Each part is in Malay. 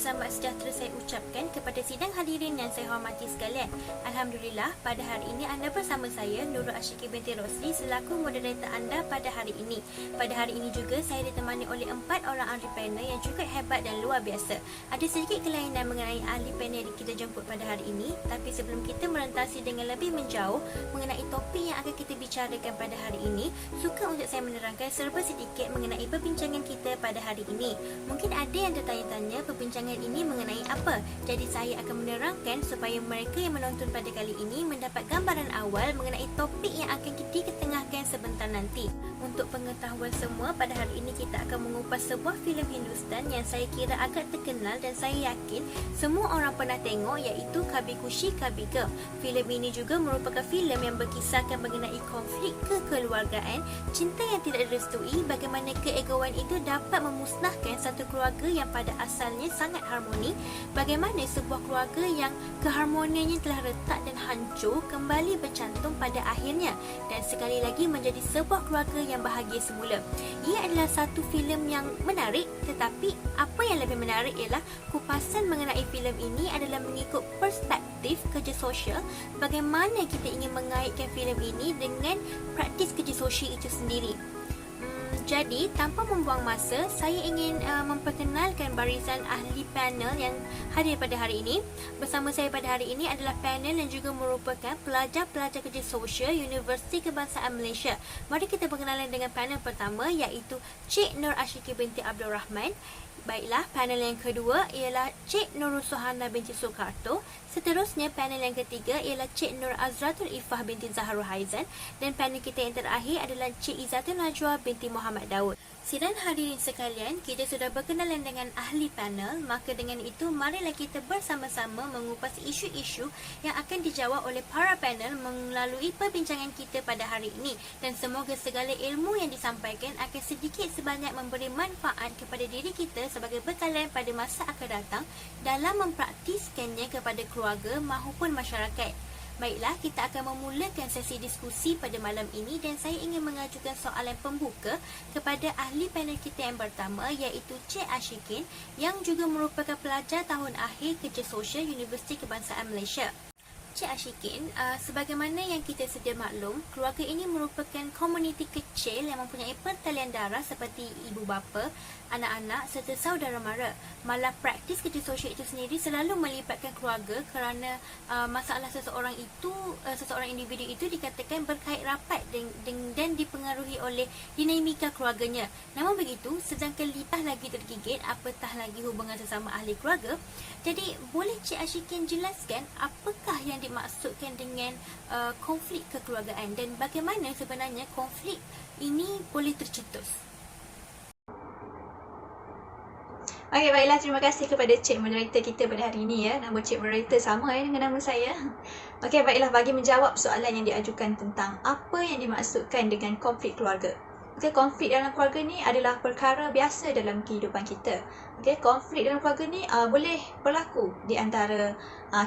selamat sejahtera saya ucapkan kepada sidang hadirin yang saya hormati sekalian. Alhamdulillah, pada hari ini anda bersama saya, Nurul Asyiki binti Rosli, selaku moderator anda pada hari ini. Pada hari ini juga saya ditemani oleh 4 orang ahli panel yang juga hebat dan luar biasa. Ada sedikit kelainan mengenai ahli panel yang kita jemput pada hari ini, tapi sebelum kita merentasi dengan lebih menjauh mengenai topik yang akan kita bicarakan pada hari ini, suka untuk saya menerangkan serba sedikit mengenai perbincangan kita pada hari ini. Mungkin ada yang tertanya-tanya perbincangan ini mengenai apa. Jadi saya akan menerangkan supaya mereka yang menonton pada kali ini mendapat gambaran awal mengenai topik yang akan kita ketengahkan sebentar nanti. Untuk pengetahuan semua, pada hari ini kita akan mengupas sebuah filem Hindustan yang saya kira agak terkenal dan saya yakin semua orang pernah tengok, iaitu Kabhi Khushi Kabhie Gham. Filem ini juga merupakan filem yang berkisahkan mengenai konflik kekeluargaan, cinta yang tidak direstui, bagaimana keegoan itu dapat memusnahkan satu keluarga yang pada asalnya sangat harmoni, bagaimana sebuah keluarga yang keharmoniannya telah retak dan hancur kembali bercantum pada akhirnya dan sekali lagi menjadi sebuah keluarga yang bahagia semula. Ia adalah satu filem yang menarik, tetapi apa yang lebih menarik ialah kupasan mengenai filem ini adalah mengikut perspektif kerja sosial, bagaimana kita ingin mengaitkan filem ini dengan praktis kerja sosial itu sendiri. Jadi, tanpa membuang masa, saya ingin memperkenalkan barisan ahli panel yang hadir pada hari ini. Bersama saya pada hari ini adalah panel yang juga merupakan pelajar-pelajar kerja sosial Universiti Kebangsaan Malaysia. Mari kita berkenalan dengan panel pertama, iaitu Cik Nur Asyiki binti Abdul Rahman. Baiklah, panel yang kedua ialah Cik Nurul Suhana binti Soekarto. Seterusnya, panel yang ketiga ialah Cik Nur Azratul Ifah binti Zaharul Haizan. Dan panel kita yang terakhir adalah Cik Izzatul Najwa binti Muhammad Daud. Sidang hadirin sekalian, kita sudah berkenalan dengan ahli panel, maka dengan itu marilah kita bersama-sama mengupas isu-isu yang akan dijawab oleh para panel melalui perbincangan kita pada hari ini, dan semoga segala ilmu yang disampaikan akan sedikit sebanyak memberi manfaat kepada diri kita sebagai bekalan pada masa akan datang dalam mempraktiskannya kepada keluarga maupun masyarakat. Baiklah, kita akan memulakan sesi diskusi pada malam ini dan saya ingin mengajukan soalan pembuka kepada ahli panel kita yang pertama, iaitu Cik Ashikin yang juga merupakan pelajar tahun akhir kerja sosial Universiti Kebangsaan Malaysia. Cik Ashikin, sebagaimana yang kita sedia maklum, keluarga ini merupakan komuniti kecil yang mempunyai pertalian darah seperti ibu bapa, anak-anak serta saudara mara. Malah praktis kerja sosial itu sendiri selalu melibatkan keluarga kerana masalah seseorang individu itu dikatakan berkait rapat dan dipengaruhi oleh dinamika keluarganya. Namun begitu, sedangkan lidah lagi tergigit, apatah lagi hubungan sesama ahli keluarga. Jadi, boleh Cik Ashikin jelaskan apakah yang dimaksudkan dengan konflik kekeluargaan dan bagaimana sebenarnya konflik ini boleh tercetus? Okey, baiklah, terima kasih kepada Cik Moderator kita pada hari ini ya. Nama Cik Moderator sama dengan nama saya. Okey, baiklah, bagi menjawab soalan yang diajukan tentang apa yang dimaksudkan dengan konflik keluarga. Okey, konflik dalam keluarga ni adalah perkara biasa dalam kehidupan kita. Okey, konflik dalam keluarga ni boleh berlaku di antara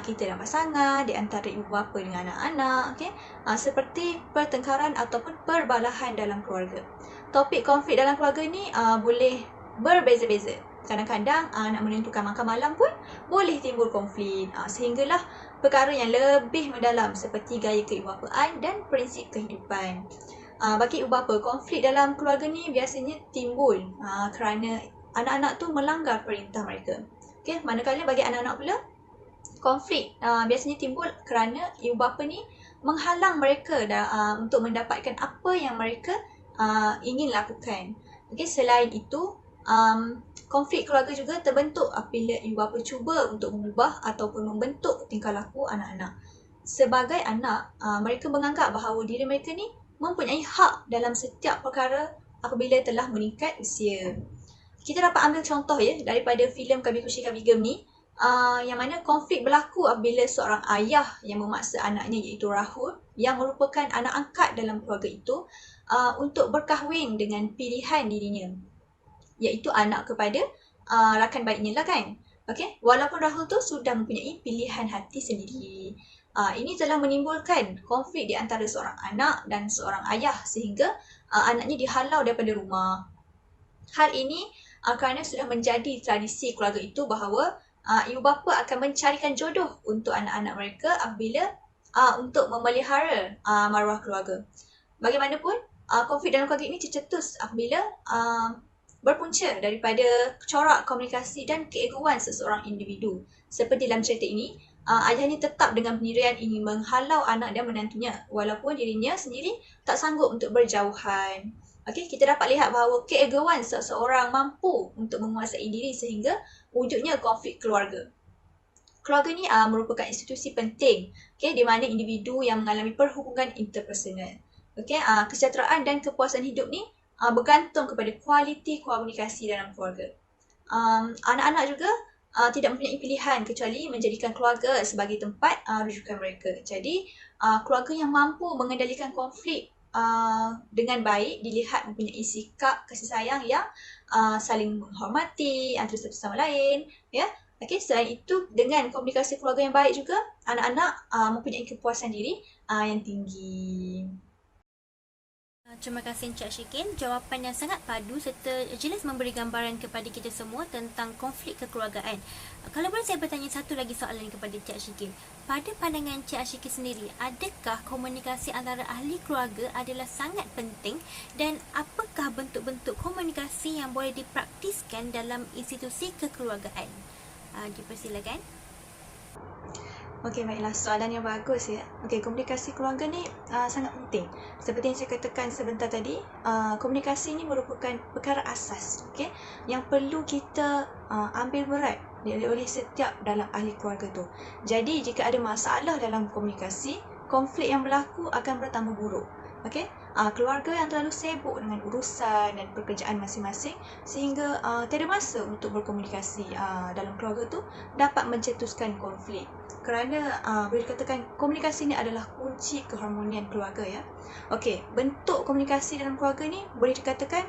kita dan pasangan, di antara ibu bapa dengan anak-anak, okey. Seperti pertengkaran ataupun perbalahan dalam keluarga. Topik konflik dalam keluarga ni boleh berbeza-beza. Kadang-kadang nak menentukan makan malam pun boleh timbul konflik, sehinggalah perkara yang lebih mendalam seperti gaya keibubapaan dan prinsip kehidupan. Bagi ibu bapa, konflik dalam keluarga ni biasanya timbul kerana anak-anak tu melanggar perintah mereka. Okay? Manakala bagi anak-anak pula, konflik biasanya timbul kerana ibu bapa ni menghalang mereka untuk mendapatkan apa yang mereka ingin lakukan. Okay? Selain itu, konflik keluarga juga terbentuk apabila ibu bapa cuba untuk mengubah ataupun membentuk tingkah laku anak-anak. Sebagai anak, mereka menganggap bahawa diri mereka ni mempunyai hak dalam setiap perkara apabila telah meningkat usia. Kita dapat ambil contoh ya daripada filem Kabhi Khushi Kabhie Gham ni, yang mana konflik berlaku apabila seorang ayah yang memaksa anaknya, iaitu Rahul, yang merupakan anak angkat dalam keluarga itu, untuk berkahwin dengan pilihan dirinya, iaitu anak kepada rakan baiknya lah kan. Okay? Walaupun Rahul tu sudah mempunyai pilihan hati sendiri. Ini telah menimbulkan konflik di antara seorang anak dan seorang ayah sehingga anaknya dihalau daripada rumah. Hal ini kerana sudah menjadi tradisi keluarga itu bahawa ibu bapa akan mencarikan jodoh untuk anak-anak mereka apabila untuk memelihara maruah keluarga. Bagaimanapun, konflik dalam keluarga ini tercetus apabila berpunca daripada corak komunikasi dan keegoan seseorang individu. Seperti dalam cerita ini, ayah ini tetap dengan pendirian ingin menghalau anak dan menantunya walaupun dirinya sendiri tak sanggup untuk berjauhan. Okey, kita dapat lihat bahawa keegoan seseorang mampu untuk menguasai diri sehingga wujudnya konflik keluarga. Keluarga ni merupakan institusi penting, di mana individu yang mengalami perhubungan interpersonal. Kesejahteraan dan kepuasan hidup ni bergantung kepada kualiti komunikasi dalam keluarga. Anak-anak juga tidak mempunyai pilihan kecuali menjadikan keluarga sebagai tempat rujukan mereka. Jadi, keluarga yang mampu mengendalikan konflik dengan baik dilihat mempunyai sikap kasih sayang yang saling menghormati antara satu sama lain, ya. Selain itu, dengan komunikasi keluarga yang baik juga, anak-anak mempunyai kepuasan diri yang tinggi. Terima kasih Encik Syikin. Jawapan yang sangat padu serta jelas memberi gambaran kepada kita semua tentang konflik kekeluargaan. Kalau boleh saya bertanya satu lagi soalan kepada Encik Syikin. Pada pandangan Encik Syikin sendiri, adakah komunikasi antara ahli keluarga adalah sangat penting dan apakah bentuk-bentuk komunikasi yang boleh dipraktiskan dalam institusi kekeluargaan? Dipersilakan. Okey, baiklah. Soalan yang bagus ya. Komunikasi keluarga ni sangat penting. Seperti yang saya katakan sebentar tadi, komunikasi ni merupakan perkara asas, yang perlu kita ambil berat oleh setiap dalam ahli keluarga tu. Jadi, jika ada masalah dalam komunikasi, konflik yang berlaku akan bertambah buruk. Keluarga yang terlalu sibuk dengan urusan dan pekerjaan masing-masing sehingga tiada masa untuk berkomunikasi dalam keluarga tu dapat mencetuskan konflik. Kerana boleh dikatakan komunikasi ni adalah kunci keharmonian keluarga ya. Bentuk komunikasi dalam keluarga ni boleh dikatakan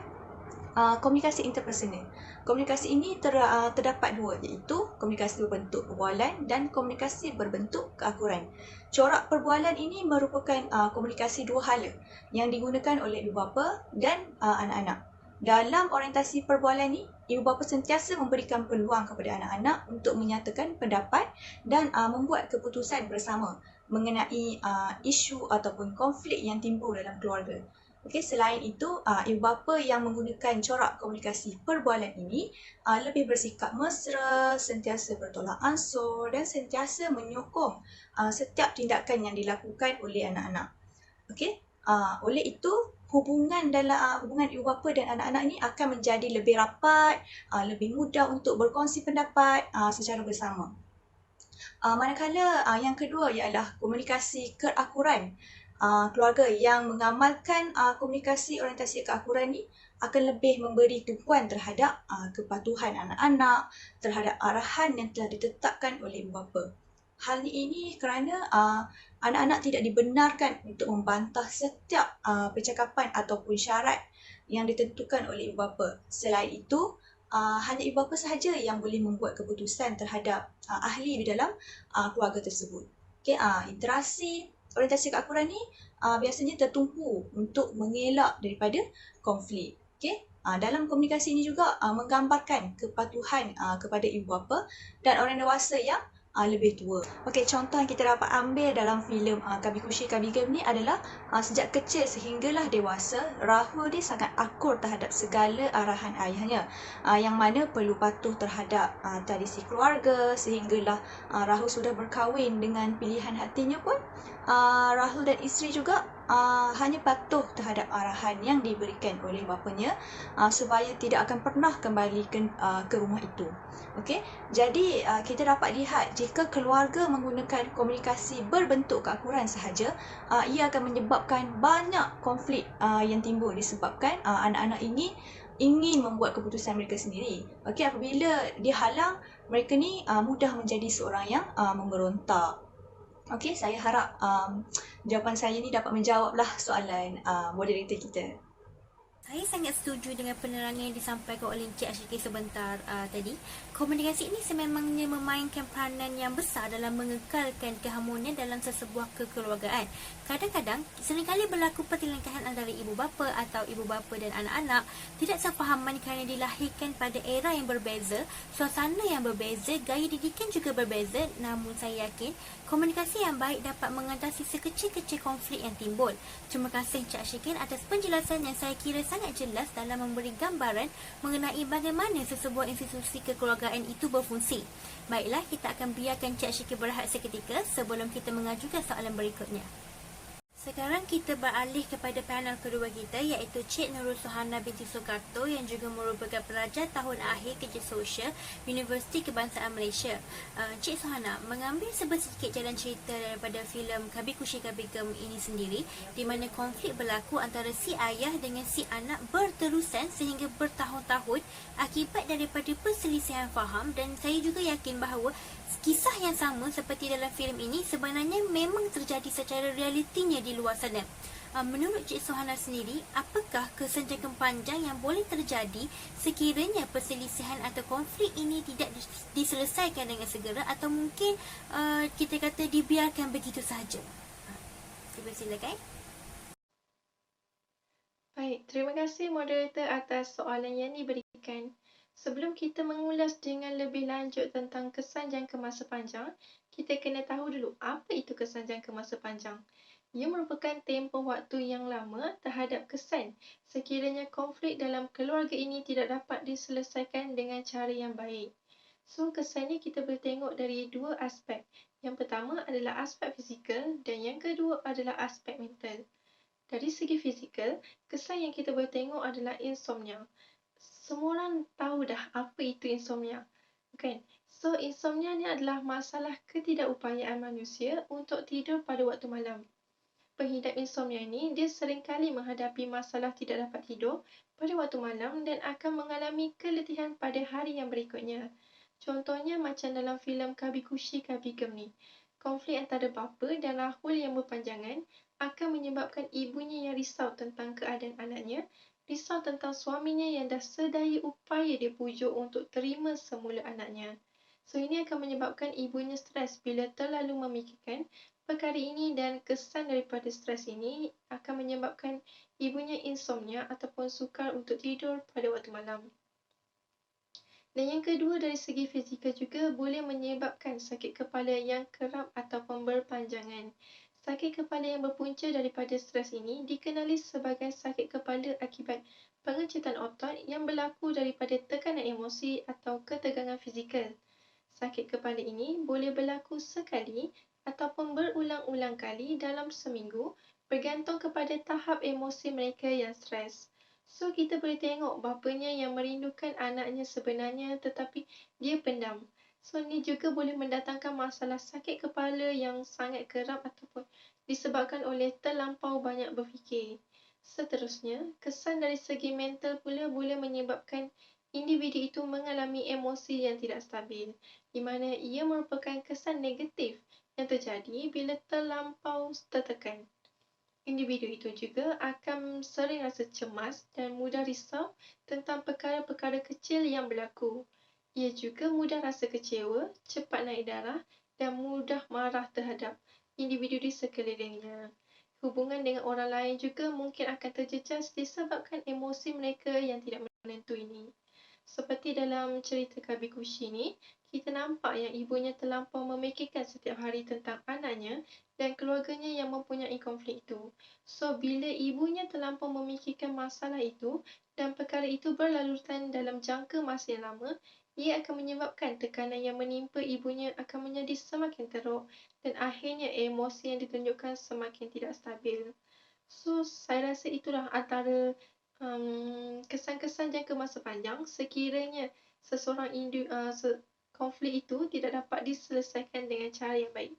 komunikasi interpersonal. Komunikasi ini terdapat dua, iaitu komunikasi berbentuk perbualan dan komunikasi berbentuk keakuran. Corak perbualan ini merupakan komunikasi dua hala yang digunakan oleh ibu bapa dan anak-anak. Dalam orientasi perbualan ni, ibu bapa sentiasa memberikan peluang kepada anak-anak untuk menyatakan pendapat dan membuat keputusan bersama mengenai isu ataupun konflik yang timbul dalam keluarga. Selain itu, ibu bapa yang menggunakan corak komunikasi perbualan ini lebih bersikap mesra, sentiasa bertolak ansur dan sentiasa menyokong setiap tindakan yang dilakukan oleh anak-anak. Oleh itu, hubungan ibu bapa dan anak-anak ini akan menjadi lebih rapat, lebih mudah untuk berkongsi pendapat secara bersama. Manakala yang kedua ialah komunikasi keakuran. Keluarga yang mengamalkan komunikasi orientasi keakuran ni akan lebih memberi tumpuan terhadap kepatuhan anak-anak terhadap arahan yang telah ditetapkan oleh ibu bapa. Hal ini kerana anak-anak tidak dibenarkan untuk membantah setiap percakapan ataupun syarat yang ditentukan oleh ibu bapa. Selain itu, hanya ibu bapa sahaja yang boleh membuat keputusan terhadap ahli di dalam keluarga tersebut. Interaksi orientasi keakuran ni biasanya tertumpu untuk mengelak daripada konflik. Dalam komunikasi ini juga menggambarkan kepatuhan kepada ibu bapa dan orang dewasa yang lebih tua. Contoh yang kita dapat ambil dalam filem Kabhi Khushi Kabhie Gham ni adalah sejak kecil sehinggalah dewasa, Rahul dia sangat akur terhadap segala arahan ayahnya, yang mana perlu patuh terhadap tradisi keluarga sehinggalah Rahul sudah berkahwin dengan pilihan hatinya pun Rahul dan isteri juga hanya patuh terhadap arahan yang diberikan oleh bapanya supaya tidak akan pernah kembali ke rumah itu. Jadi kita dapat lihat jika keluarga menggunakan komunikasi berbentuk keakuran sahaja, ia akan menyebabkan banyak konflik yang timbul disebabkan anak-anak ini ingin membuat keputusan mereka sendiri. Apabila dihalang, mereka ni mudah menjadi seorang yang memberontak. Saya harap jawapan saya ni dapat menjawablah soalan moderator kita. Saya sangat setuju dengan penerangan yang disampaikan oleh Encik Ashiki sebentar tadi. Komunikasi ini sememangnya memainkan peranan yang besar dalam mengekalkan keharmonian dalam sesebuah kekeluargaan. Kadang-kadang, seringkali berlaku pertelingkahan antara ibu bapa atau ibu bapa dan anak-anak, tidak sefahaman kerana dilahirkan pada era yang berbeza, suasana yang berbeza, gaya didikan juga berbeza. Namun saya yakin, komunikasi yang baik dapat mengatasi sekecil-kecil konflik yang timbul. Terima kasih Encik Ashikin atas penjelasan yang saya kira sangat jelas dalam memberi gambaran mengenai bagaimana sesebuah institusi kekeluargaan itu berfungsi. Baiklah, kita akan biarkan Cik Ashikin berehat seketika sebelum kita mengajukan soalan berikutnya. Sekarang kita beralih kepada panel kedua kita, iaitu Cik Nurul Suhana binti Soekarto yang juga merupakan pelajar tahun akhir kerja sosial Universiti Kebangsaan Malaysia. Cik Suhana mengambil sedikit jalan cerita daripada filem Kabhi Khushi Kabhie Gham ini sendiri, di mana konflik berlaku antara si ayah dengan si anak berterusan sehingga bertahun-tahun akibat daripada perselisihan faham, dan saya juga yakin bahawa kisah yang sama seperti dalam filem ini sebenarnya memang terjadi secara realitinya di luar sana. Menurut Cik Suhana sendiri, apakah kesenjangan panjang yang boleh terjadi sekiranya perselisihan atau konflik ini tidak diselesaikan dengan segera, atau mungkin kita kata dibiarkan begitu sahaja? Silakan. Baik, terima kasih moderator atas soalan yang diberikan. Sebelum kita mengulas dengan lebih lanjut tentang kesan jangka masa panjang, kita kena tahu dulu apa itu kesan jangka masa panjang. Ia merupakan tempoh waktu yang lama terhadap kesan sekiranya konflik dalam keluarga ini tidak dapat diselesaikan dengan cara yang baik. So, kesan ni kita boleh tengok dari dua aspek. Yang pertama adalah aspek fizikal dan yang kedua adalah aspek mental. Dari segi fizikal, kesan yang kita boleh tengok adalah insomnia. Semua orang tahu dah apa itu insomnia, kan? So, insomnia ni adalah masalah ketidakupayaan manusia untuk tidur pada waktu malam. Pengidap insomnia ni, dia seringkali menghadapi masalah tidak dapat tidur pada waktu malam dan akan mengalami keletihan pada hari yang berikutnya. Contohnya macam dalam filem Kabhi Khushi Kabhie Gham ni. Konflik antara bapa dan Rahul yang berpanjangan akan menyebabkan ibunya yang risau tentang keadaan anaknya, risau tentang suaminya yang dah sedaya upaya dia pujuk untuk terima semula anaknya. So, ini akan menyebabkan ibunya stres bila terlalu memikirkan perkara ini, dan kesan daripada stres ini akan menyebabkan ibunya insomnia ataupun sukar untuk tidur pada waktu malam. Dan yang kedua, dari segi fizikal juga boleh menyebabkan sakit kepala yang kerap ataupun berpanjangan. Sakit kepala yang berpunca daripada stres ini dikenali sebagai sakit kepala akibat pengecitan otot yang berlaku daripada tekanan emosi atau ketegangan fizikal. Sakit kepala ini boleh berlaku sekali ataupun berulang-ulang kali dalam seminggu bergantung kepada tahap emosi mereka yang stres. So, kita boleh tengok bapanya yang merindukan anaknya sebenarnya tetapi dia pendam. So, ini juga boleh mendatangkan masalah sakit kepala yang sangat kerap ataupun disebabkan oleh terlampau banyak berfikir. Seterusnya, kesan dari segi mental pula boleh menyebabkan individu itu mengalami emosi yang tidak stabil, di mana ia merupakan kesan negatif yang terjadi bila terlampau tertekan. Individu itu juga akan sering rasa cemas dan mudah risau tentang perkara-perkara kecil yang berlaku. Ia juga mudah rasa kecewa, cepat naik darah dan mudah marah terhadap individu di sekelilingnya. Hubungan dengan orang lain juga mungkin akan terjejas disebabkan emosi mereka yang tidak menentu ini. Seperti dalam cerita Kabhi Khushi ni, kita nampak yang ibunya terlampau memikirkan setiap hari tentang anaknya dan keluarganya yang mempunyai konflik itu. So, bila ibunya terlampau memikirkan masalah itu dan perkara itu berlalutan dalam jangka masa yang lama, ia akan menyebabkan tekanan yang menimpa ibunya akan menjadi semakin teruk dan akhirnya emosi yang ditunjukkan semakin tidak stabil. So, saya rasa itulah antara kesan-kesan jangka masa panjang sekiranya seseorang konflik itu tidak dapat diselesaikan dengan cara yang baik.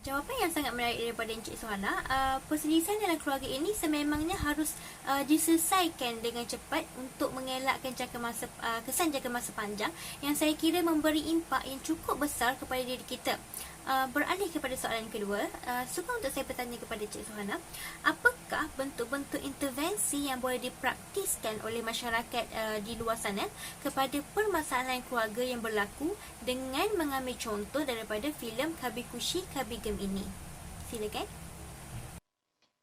Jawapan yang sangat menarik daripada Encik Suhana. Perselisihan dalam keluarga ini sememangnya harus diselesaikan dengan cepat untuk mengelakkan kesan jangka masa panjang yang saya kira memberi impak yang cukup besar kepada diri kita. Beralih kepada soalan kedua, suka untuk saya bertanya kepada Encik Suhana, apakah adakah bentuk-bentuk intervensi yang boleh dipraktiskan oleh masyarakat di luar sana kepada permasalahan keluarga yang berlaku dengan mengambil contoh daripada filem Kabikushi Kabigem ini? Silakan.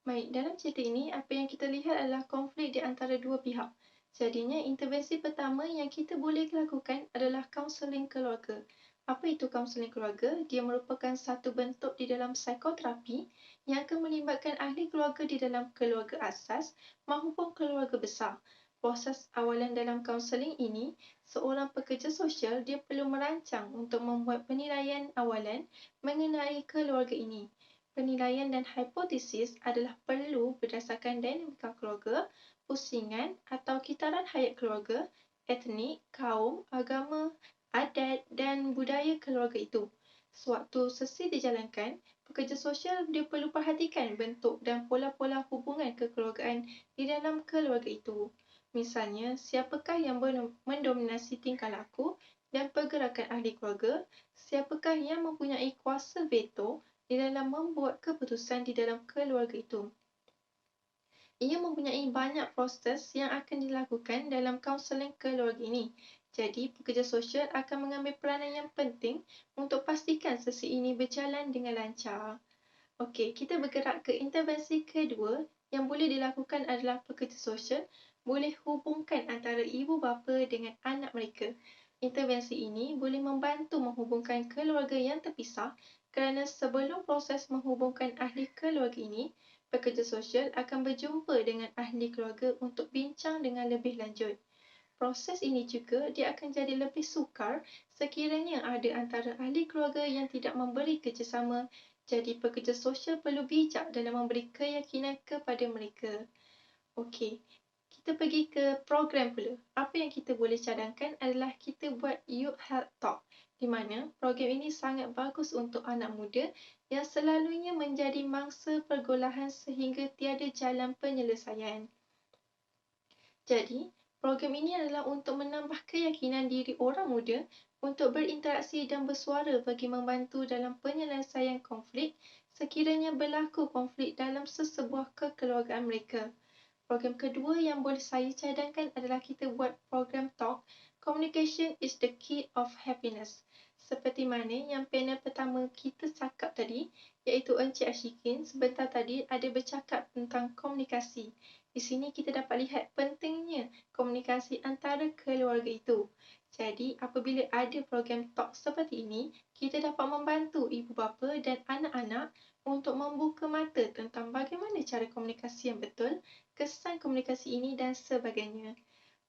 Baik, dalam cerita ini, apa yang kita lihat adalah konflik di antara dua pihak. Jadinya, intervensi pertama yang kita boleh lakukan adalah kaunseling keluarga. Apa itu kaunseling keluarga? Dia merupakan satu bentuk di dalam psikoterapi yang akan melibatkan ahli keluarga di dalam keluarga asas maupun keluarga besar. Proses awalan dalam kaunseling ini, seorang pekerja sosial dia perlu merancang untuk membuat penilaian awalan mengenai keluarga ini. Penilaian dan hipotesis adalah perlu berdasarkan dinamika keluarga, pusingan atau kitaran hayat keluarga, etnik, kaum, agama, adat dan budaya keluarga itu. Sewaktu sesi dijalankan, pekerja sosial dia perlu perhatikan bentuk dan pola-pola hubungan kekeluargaan di dalam keluarga itu. Misalnya, siapakah yang mendominasi tingkah laku dan pergerakan ahli keluarga, siapakah yang mempunyai kuasa veto di dalam membuat keputusan di dalam keluarga itu. Ia mempunyai banyak proses yang akan dilakukan dalam kaunseling keluarga ini. Jadi, pekerja sosial akan mengambil peranan yang penting untuk pastikan sesi ini berjalan dengan lancar. Okey, kita bergerak ke intervensi kedua yang boleh dilakukan adalah pekerja sosial boleh hubungkan antara ibu bapa dengan anak mereka. Intervensi ini boleh membantu menghubungkan keluarga yang terpisah kerana sebelum proses menghubungkan ahli keluarga ini, pekerja sosial akan berjumpa dengan ahli keluarga untuk bincang dengan lebih lanjut. Proses ini juga dia akan jadi lebih sukar sekiranya ada antara ahli keluarga yang tidak memberi kerjasama. Jadi pekerja sosial perlu bijak dalam memberi keyakinan kepada mereka. Okey, kita pergi ke program pula. Apa yang kita boleh cadangkan adalah kita buat Youth Health Talk, di mana program ini sangat bagus untuk anak muda yang selalunya menjadi mangsa pergolahan sehingga tiada jalan penyelesaian. Jadi, program ini adalah untuk menambah keyakinan diri orang muda untuk berinteraksi dan bersuara bagi membantu dalam penyelesaian konflik sekiranya berlaku konflik dalam sesebuah kekeluargaan mereka. Program kedua yang boleh saya cadangkan adalah kita buat program talk, Communication is the Key of Happiness. Seperti mana yang panel pertama kita cakap tadi, iaitu Encik Ashikin sebentar tadi ada bercakap tentang komunikasi. Di sini kita dapat lihat pentingnya komunikasi antara keluarga itu. Jadi, apabila ada program talk seperti ini, kita dapat membantu ibu bapa dan anak-anak untuk membuka mata tentang bagaimana cara komunikasi yang betul, kesan komunikasi ini dan sebagainya.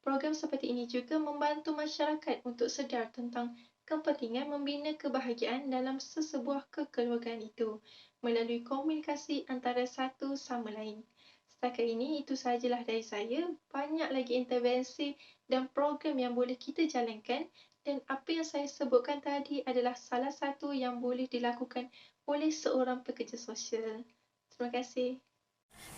Program seperti ini juga membantu masyarakat untuk sedar tentang kepentingan membina kebahagiaan dalam sesebuah kekeluargaan itu melalui komunikasi antara satu sama lain. Setakat ini, itu sahajalah dari saya. Banyak lagi intervensi dan program yang boleh kita jalankan dan apa yang saya sebutkan tadi adalah salah satu yang boleh dilakukan oleh seorang pekerja sosial. Terima kasih.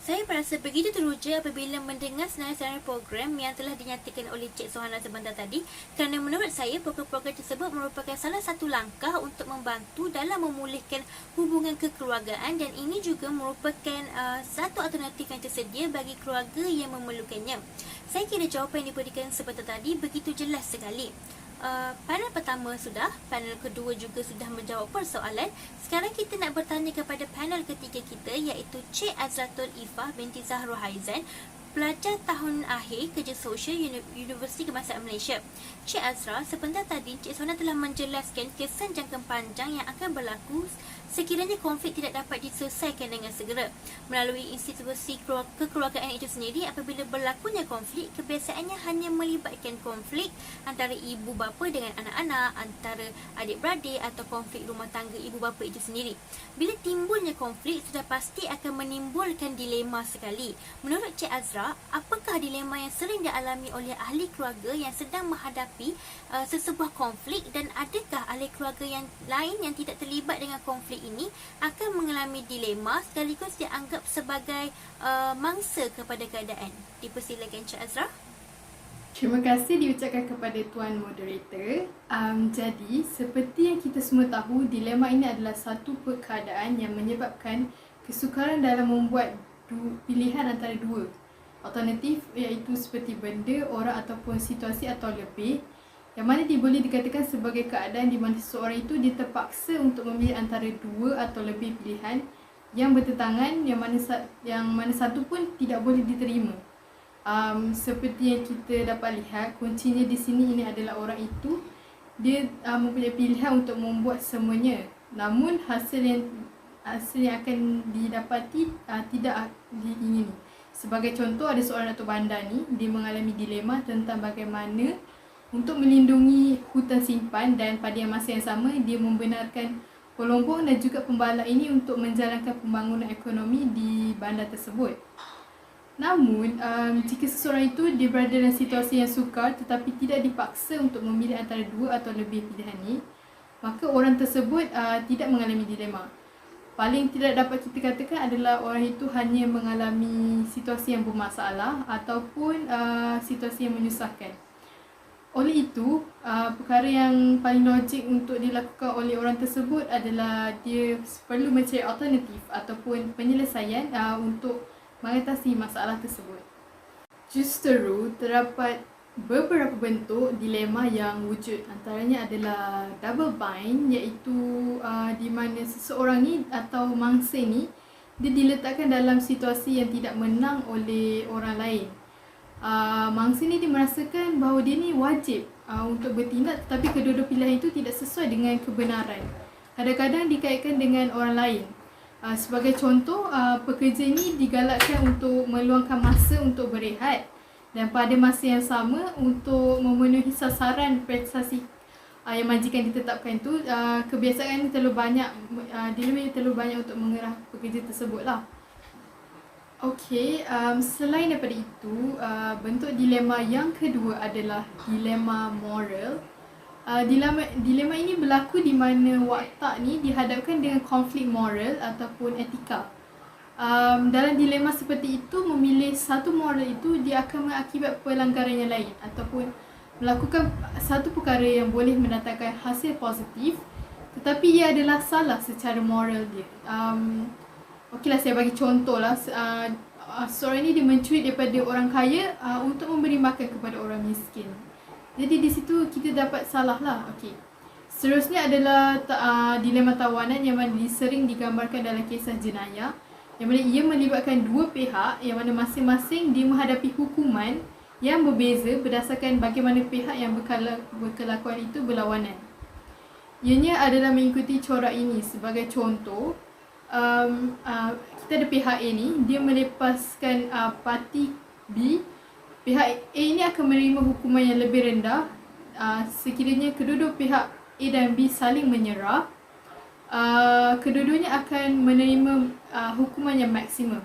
Saya merasa begitu teruja apabila mendengar senarai-senarai program yang telah dinyatakan oleh Cik Sohana sebentar tadi, kerana menurut saya program-program tersebut merupakan salah satu langkah untuk membantu dalam memulihkan hubungan kekeluargaan dan ini juga merupakan satu alternatif yang tersedia bagi keluarga yang memerlukannya. Saya kira jawapan yang diberikan sebentar tadi begitu jelas sekali. Panel pertama sudah, panel kedua juga sudah menjawab persoalan. Sekarang kita nak bertanya kepada panel ketiga kita iaitu Cik Azratul Ifah binti Zahro Haizan, pelajar tahun akhir kerja sosial Universiti Kebangsaan Malaysia. Cik Azra, sebentar tadi Cik Sona telah menjelaskan kesan jangka panjang yang akan berlaku sekiranya konflik tidak dapat diselesaikan dengan segera. Melalui institusi kekeluargaan itu sendiri, apabila berlakunya konflik, kebiasaannya hanya melibatkan konflik antara ibu bapa dengan anak-anak, antara adik-beradik atau konflik rumah tangga ibu bapa itu sendiri. Bila timbulnya konflik, sudah pasti akan menimbulkan dilema sekali. Menurut Cik Azra, apakah dilema yang sering dialami oleh ahli keluarga yang sedang menghadapi sesebuah konflik dan adakah ahli keluarga yang lain yang tidak terlibat dengan konflik ini akan mengalami dilema sekaligus dianggap sebagai mangsa kepada keadaan? Dipersilakan Cik Azra. Terima kasih diucapkan kepada Tuan Moderator. Jadi, seperti yang kita semua tahu, dilema ini adalah satu keadaan yang menyebabkan kesukaran dalam membuat pilihan antara dua alternatif, iaitu seperti benda, orang ataupun situasi atau lebih, yang mana dia boleh dikatakan sebagai keadaan di mana seseorang itu dia terpaksa untuk memilih antara dua atau lebih pilihan yang bertentangan, yang mana satu pun tidak boleh diterima. Seperti yang kita dapat lihat, kuncinya di sini ini adalah orang itu dia mempunyai pilihan untuk membuat semuanya, namun hasil yang akan didapati tidak diingini. Sebagai contoh, ada seorang Datuk Bandar ni, dia mengalami dilema tentang bagaimana untuk melindungi hutan simpan, dan pada masa yang sama dia membenarkan pelombong dan juga pembalak ini untuk menjalankan pembangunan ekonomi di bandar tersebut. Namun, jika seseorang itu dia berada dalam situasi yang sukar tetapi tidak dipaksa untuk memilih antara dua atau lebih pilihan ini, maka orang tersebut tidak mengalami dilema. Paling tidak dapat kita katakan adalah orang itu hanya mengalami situasi yang bermasalah ataupun situasi yang menyusahkan. Oleh itu, perkara yang paling logik untuk dilakukan oleh orang tersebut adalah dia perlu mencari alternatif ataupun penyelesaian untuk mengatasi masalah tersebut. Justeru, terdapat beberapa bentuk dilema yang wujud. Antaranya adalah double bind, iaitu di mana seseorang ni atau mangsa ni dia diletakkan dalam situasi yang tidak menang oleh orang lain. Mangsa ni dia merasakan bahawa dia ni wajib untuk bertindak, tetapi kedua-dua pilihan itu tidak sesuai dengan kebenaran. Kadang-kadang dikaitkan dengan orang lain. Sebagai contoh, pekerja ini digalakkan untuk meluangkan masa untuk berehat, dan pada masa yang sama untuk memenuhi sasaran prestasi yang majikan ditetapkan itu, kebiasaan dilema terlalu banyak untuk mengerah pekerja tersebut lah. Okey, selain daripada itu, bentuk dilema yang kedua adalah dilema moral. Dilema ini berlaku di mana watak ni dihadapkan dengan konflik moral ataupun etika. Dalam dilema seperti itu, memilih satu moral itu dia akan mengakibat pelanggaran yang lain ataupun melakukan satu perkara yang boleh mendatangkan hasil positif, tetapi ia adalah salah secara moral dia. Okeylah, saya bagi contoh lah. Seorang ini dia mencuri daripada orang kaya untuk memberi makan kepada orang miskin. Jadi di situ kita dapat salah lah. Okey. Seterusnya adalah dilema tawanan yang mana sering digambarkan dalam kisah jenayah, yang mana ia melibatkan dua pihak yang mana masing-masing dia menghadapi hukuman yang berbeza berdasarkan bagaimana pihak yang berkelakuan itu berlawanan. Ianya adalah mengikuti corak ini. Sebagai contoh, kita ada pihak A ni, dia melepaskan parti B. Pihak A ini akan menerima hukuman yang lebih rendah sekiranya kedua-dua pihak A dan B saling menyerah. Kedua-duanya akan menerima hukuman yang maksimum.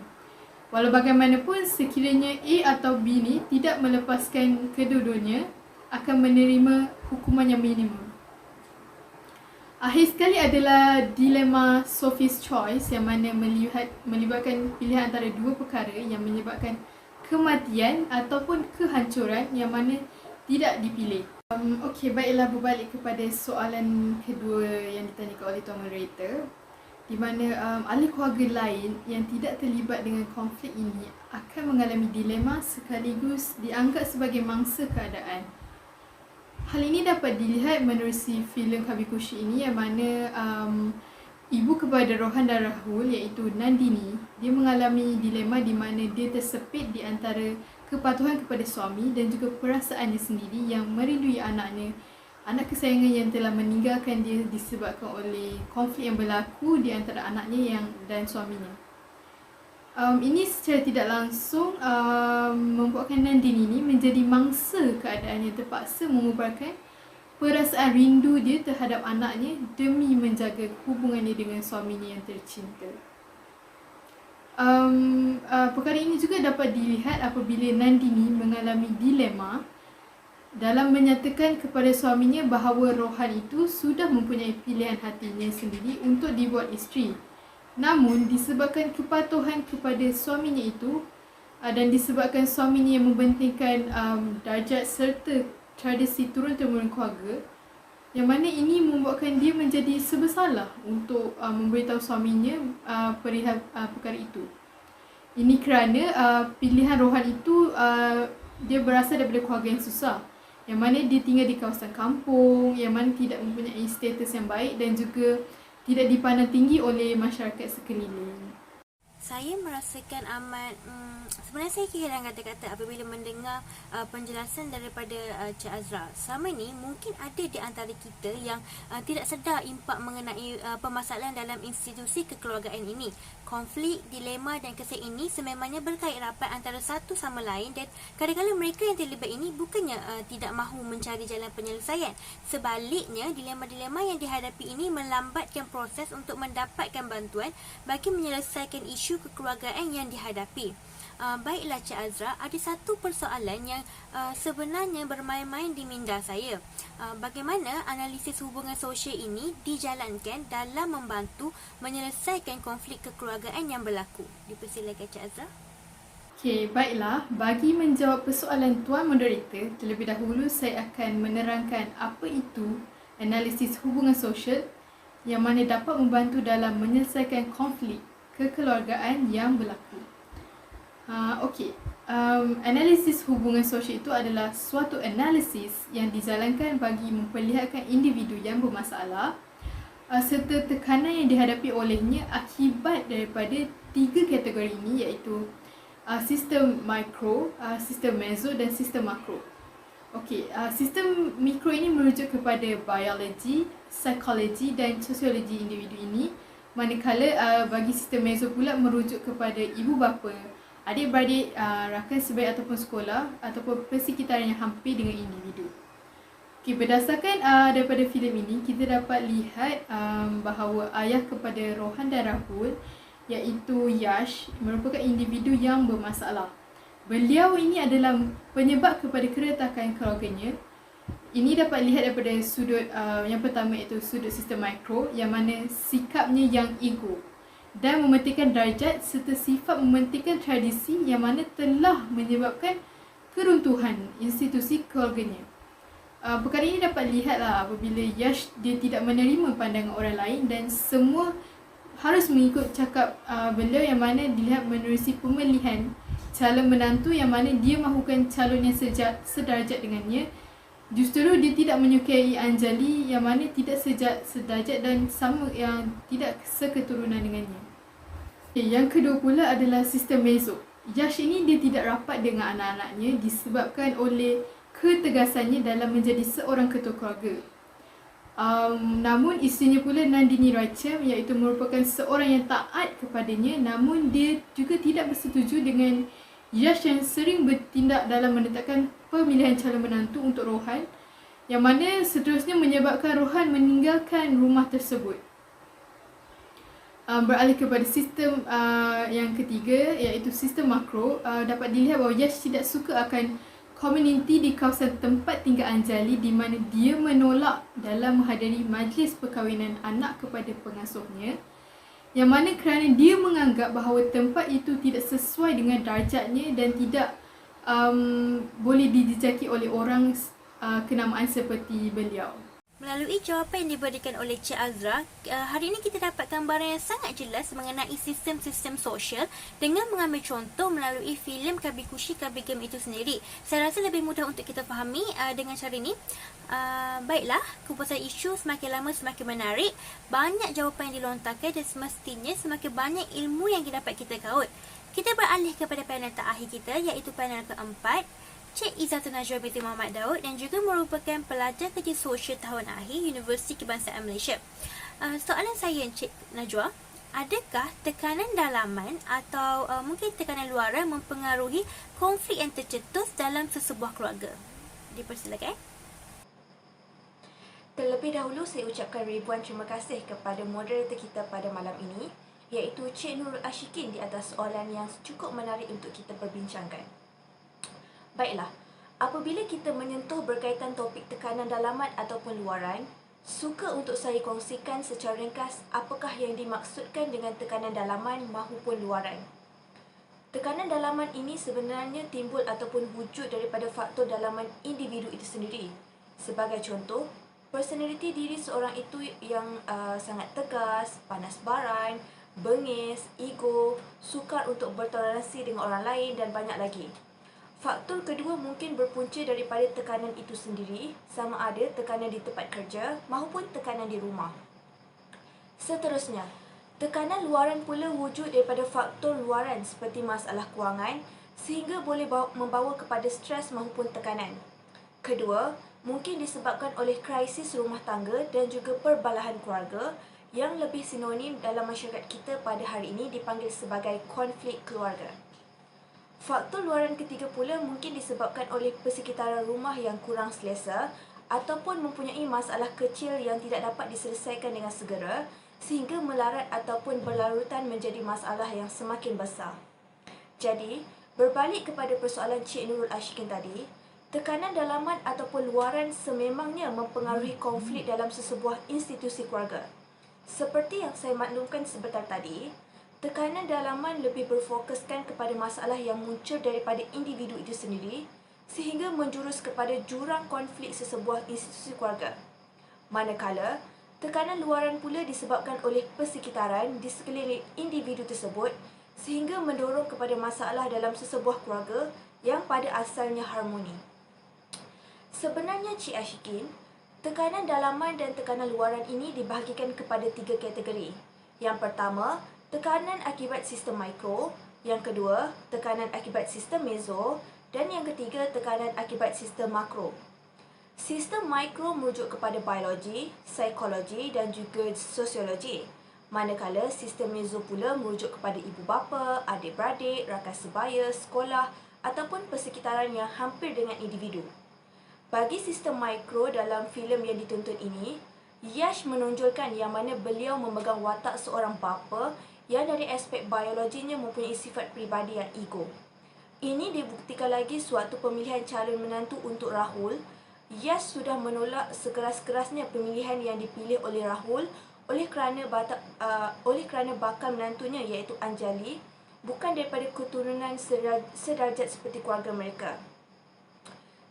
Walau bagaimanapun, sekiranya A atau B ni tidak melepaskan kedua-duanya, akan menerima hukuman yang minimum. Akhir sekali adalah dilema Sophie's Choice, yang mana melibatkan pilihan antara dua perkara yang menyebabkan kematian ataupun kehancuran yang mana tidak dipilih. Okey, baiklah, berbalik kepada soalan kedua yang ditanyakan oleh tuan moderator, di mana ahli keluarga lain yang tidak terlibat dengan konflik ini akan mengalami dilema sekaligus dianggap sebagai mangsa keadaan. Hal ini dapat dilihat menerusi filem Kabikushi ini, yang mana ibu kepada Rohan dan Rahul, iaitu Nandini, dia mengalami dilema di mana dia tersepit di antara kepatuhan kepada suami dan juga perasaannya sendiri yang merindui anaknya, anak kesayangan yang telah meninggalkan dia disebabkan oleh konflik yang berlaku di antara anaknya dan suaminya. Ini secara tidak langsung membuatkan Nandini ini menjadi mangsa keadaan yang terpaksa mengubarkan perasaan rindu dia terhadap anaknya demi menjaga hubungannya dengan suaminya yang tercinta. Perkara ini juga dapat dilihat apabila Nandini mengalami dilema dalam menyatakan kepada suaminya bahawa Rohan itu sudah mempunyai pilihan hatinya sendiri untuk dibuat isteri. Namun disebabkan kepatuhan kepada suaminya itu dan disebabkan suaminya yang mempentingkan darjat serta tradisi turun-temurun keluarga, yang mana ini membuatkan dia menjadi serba salah untuk memberitahu suaminya perihal perkara itu. Ini kerana pilihan Rohan itu dia berasal daripada keluarga yang susah, yang mana dia tinggal di kawasan kampung, yang mana tidak mempunyai status yang baik dan juga tidak dipandang tinggi oleh masyarakat sekeliling. Saya merasakan amat sebenarnya saya kehilangan kata-kata apabila mendengar penjelasan daripada Cik Azra. Selama ni mungkin ada di antara kita yang tidak sedar impak mengenai permasalahan dalam institusi kekeluargaan ini. Konflik, dilema dan kesal ini sememangnya berkait rapat antara satu sama lain dan kadang-kadang mereka yang terlibat ini bukannya tidak mahu mencari jalan penyelesaian. Sebaliknya, dilema-dilema yang dihadapi ini melambatkan proses untuk mendapatkan bantuan bagi menyelesaikan isu kekeluargaan yang dihadapi. Baiklah Cik Azra, ada satu persoalan yang sebenarnya bermain-main di minda saya. Bagaimana analisis hubungan sosial ini dijalankan dalam membantu menyelesaikan konflik kekeluargaan yang berlaku? Dipersilakan Cik Azra. Okey, baiklah. Bagi menjawab persoalan Tuan Moderator, terlebih dahulu saya akan menerangkan apa itu analisis hubungan sosial yang mana dapat membantu dalam menyelesaikan konflik kekeluargaan yang berlaku. Analisis hubungan sosial itu adalah suatu analisis yang dijalankan bagi memperlihatkan individu yang bermasalah serta tekanan yang dihadapi olehnya akibat daripada 3 kategori ini, iaitu sistem mikro, sistem meso dan sistem makro. Sistem mikro ini merujuk kepada biologi, psikologi dan sosiologi individu ini, manakala bagi sistem meso pula merujuk kepada ibu bapa, adik-beradik, rakan sebaik ataupun sekolah ataupun persekitaran yang hampir dengan individu. Berdasarkan daripada filem ini, kita dapat lihat bahawa ayah kepada Rohan dan Rahul, iaitu Yash, merupakan individu yang bermasalah. Beliau ini adalah penyebab kepada keretakan keluarganya. Ini dapat lihat daripada sudut yang pertama, iaitu sudut sistem mikro, yang mana sikapnya yang ego dan mementingkan darjat serta sifat mementingkan tradisi yang mana telah menyebabkan keruntuhan institusi keluarganya. Perkara ini dapat lihatlah apabila Yash dia tidak menerima pandangan orang lain dan semua harus mengikut cakap beliau, yang mana dilihat menerusi pemilihan calon menantu yang mana dia mahukan calon yang sederajat dengannya. Justru dia tidak menyukai Anjali yang mana tidak sederajat dan sama yang tidak seketurunan dengannya. Yang kedua pula adalah sistem meso. Yash ini dia tidak rapat dengan anak-anaknya disebabkan oleh ketegasannya dalam menjadi seorang ketua keluarga. Namun isterinya pula Nandini Racham, iaitu merupakan seorang yang taat kepadanya, namun dia juga tidak bersetuju dengan Yash yang sering bertindak dalam menetapkan pemilihan calon menantu untuk Rohan, yang mana seterusnya menyebabkan Rohan meninggalkan rumah tersebut. Beralih kepada sistem yang ketiga, iaitu sistem makro, dapat dilihat bahawa Yash tidak suka akan komuniti di kawasan tempat tinggal Anjali, di mana dia menolak dalam menghadiri majlis perkahwinan anak kepada pengasuhnya, yang mana kerana dia menganggap bahawa tempat itu tidak sesuai dengan darjatnya dan tidak boleh dijejaki oleh orang kenamaan seperti beliau. Melalui jawapan yang diberikan oleh Cik Azra, hari ini kita dapat gambaran yang sangat jelas mengenai sistem-sistem sosial dengan mengambil contoh melalui filem Kabikushi Kabigem itu sendiri. Saya rasa lebih mudah untuk kita fahami dengan cara ini. Baiklah, kupasan isu semakin lama semakin menarik, banyak jawapan yang dilontarkan dan semestinya semakin banyak ilmu yang dapat kita gaut. Kita beralih kepada panel terakhir kita, iaitu panel keempat, Cik Izzatun Najwa binti Muhammad Daud yang juga merupakan pelajar kerja sosial tahun akhir Universiti Kebangsaan Malaysia. Soalan saya Cik Najwa, adakah tekanan dalaman atau mungkin tekanan luaran mempengaruhi konflik yang tercetus dalam sesebuah keluarga? Dipersilakan. Terlebih dahulu saya ucapkan ribuan terima kasih kepada moderator kita pada malam ini, iaitu Cik Nurul Ashikin, di atas soalan yang cukup menarik untuk kita perbincangkan. Baiklah, apabila kita menyentuh berkaitan topik tekanan dalaman ataupun luaran, suka untuk saya kongsikan secara ringkas apakah yang dimaksudkan dengan tekanan dalaman maupun luaran. Tekanan dalaman ini sebenarnya timbul ataupun wujud daripada faktor dalaman individu itu sendiri. Sebagai contoh, personaliti diri seorang itu yang sangat tegas, panas baran, bengis, ego, sukar untuk bertoleransi dengan orang lain dan banyak lagi. Faktor kedua mungkin berpunca daripada tekanan itu sendiri, sama ada tekanan di tempat kerja maupun tekanan di rumah. Seterusnya, tekanan luaran pula wujud daripada faktor luaran seperti masalah kewangan sehingga boleh membawa kepada stres maupun tekanan. Kedua, mungkin disebabkan oleh krisis rumah tangga dan juga perbalahan keluarga yang lebih sinonim dalam masyarakat kita pada hari ini dipanggil sebagai konflik keluarga. Faktor luaran ketiga pula mungkin disebabkan oleh persekitaran rumah yang kurang selesa ataupun mempunyai masalah kecil yang tidak dapat diselesaikan dengan segera sehingga melarat ataupun berlarutan menjadi masalah yang semakin besar. Jadi, berbalik kepada persoalan Cik Nurul Ashikin tadi, tekanan dalaman ataupun luaran sememangnya mempengaruhi konflik dalam sesebuah institusi keluarga. Seperti yang saya maklumkan sebentar tadi, tekanan dalaman lebih berfokuskan kepada masalah yang muncul daripada individu itu sendiri sehingga menjurus kepada jurang konflik sesebuah institusi keluarga. Manakala, tekanan luaran pula disebabkan oleh persekitaran di sekeliling individu tersebut sehingga mendorong kepada masalah dalam sesebuah keluarga yang pada asalnya harmoni. Sebenarnya Cik Ashikin, tekanan dalaman dan tekanan luaran ini dibahagikan kepada 3 kategori. Yang pertama, tekanan akibat sistem mikro, yang kedua, tekanan akibat sistem meso, dan yang ketiga, tekanan akibat sistem makro. Sistem mikro merujuk kepada biologi, psikologi dan juga sosiologi. Manakala sistem meso pula merujuk kepada ibu bapa, adik-beradik, rakan sebaya, sekolah ataupun persekitaran yang hampir dengan individu. Bagi sistem mikro dalam filem yang ditonton ini, Yash menonjolkan yang mana beliau memegang watak seorang bapa yang dari aspek biologinya mempunyai sifat peribadi yang ego. Ini dibuktikan lagi suatu pemilihan calon menantu untuk Rahul. Yash sudah menolak sekeras-kerasnya pemilihan yang dipilih oleh Rahul oleh kerana bakal menantunya iaitu Anjali bukan daripada keturunan sederajat seperti keluarga mereka.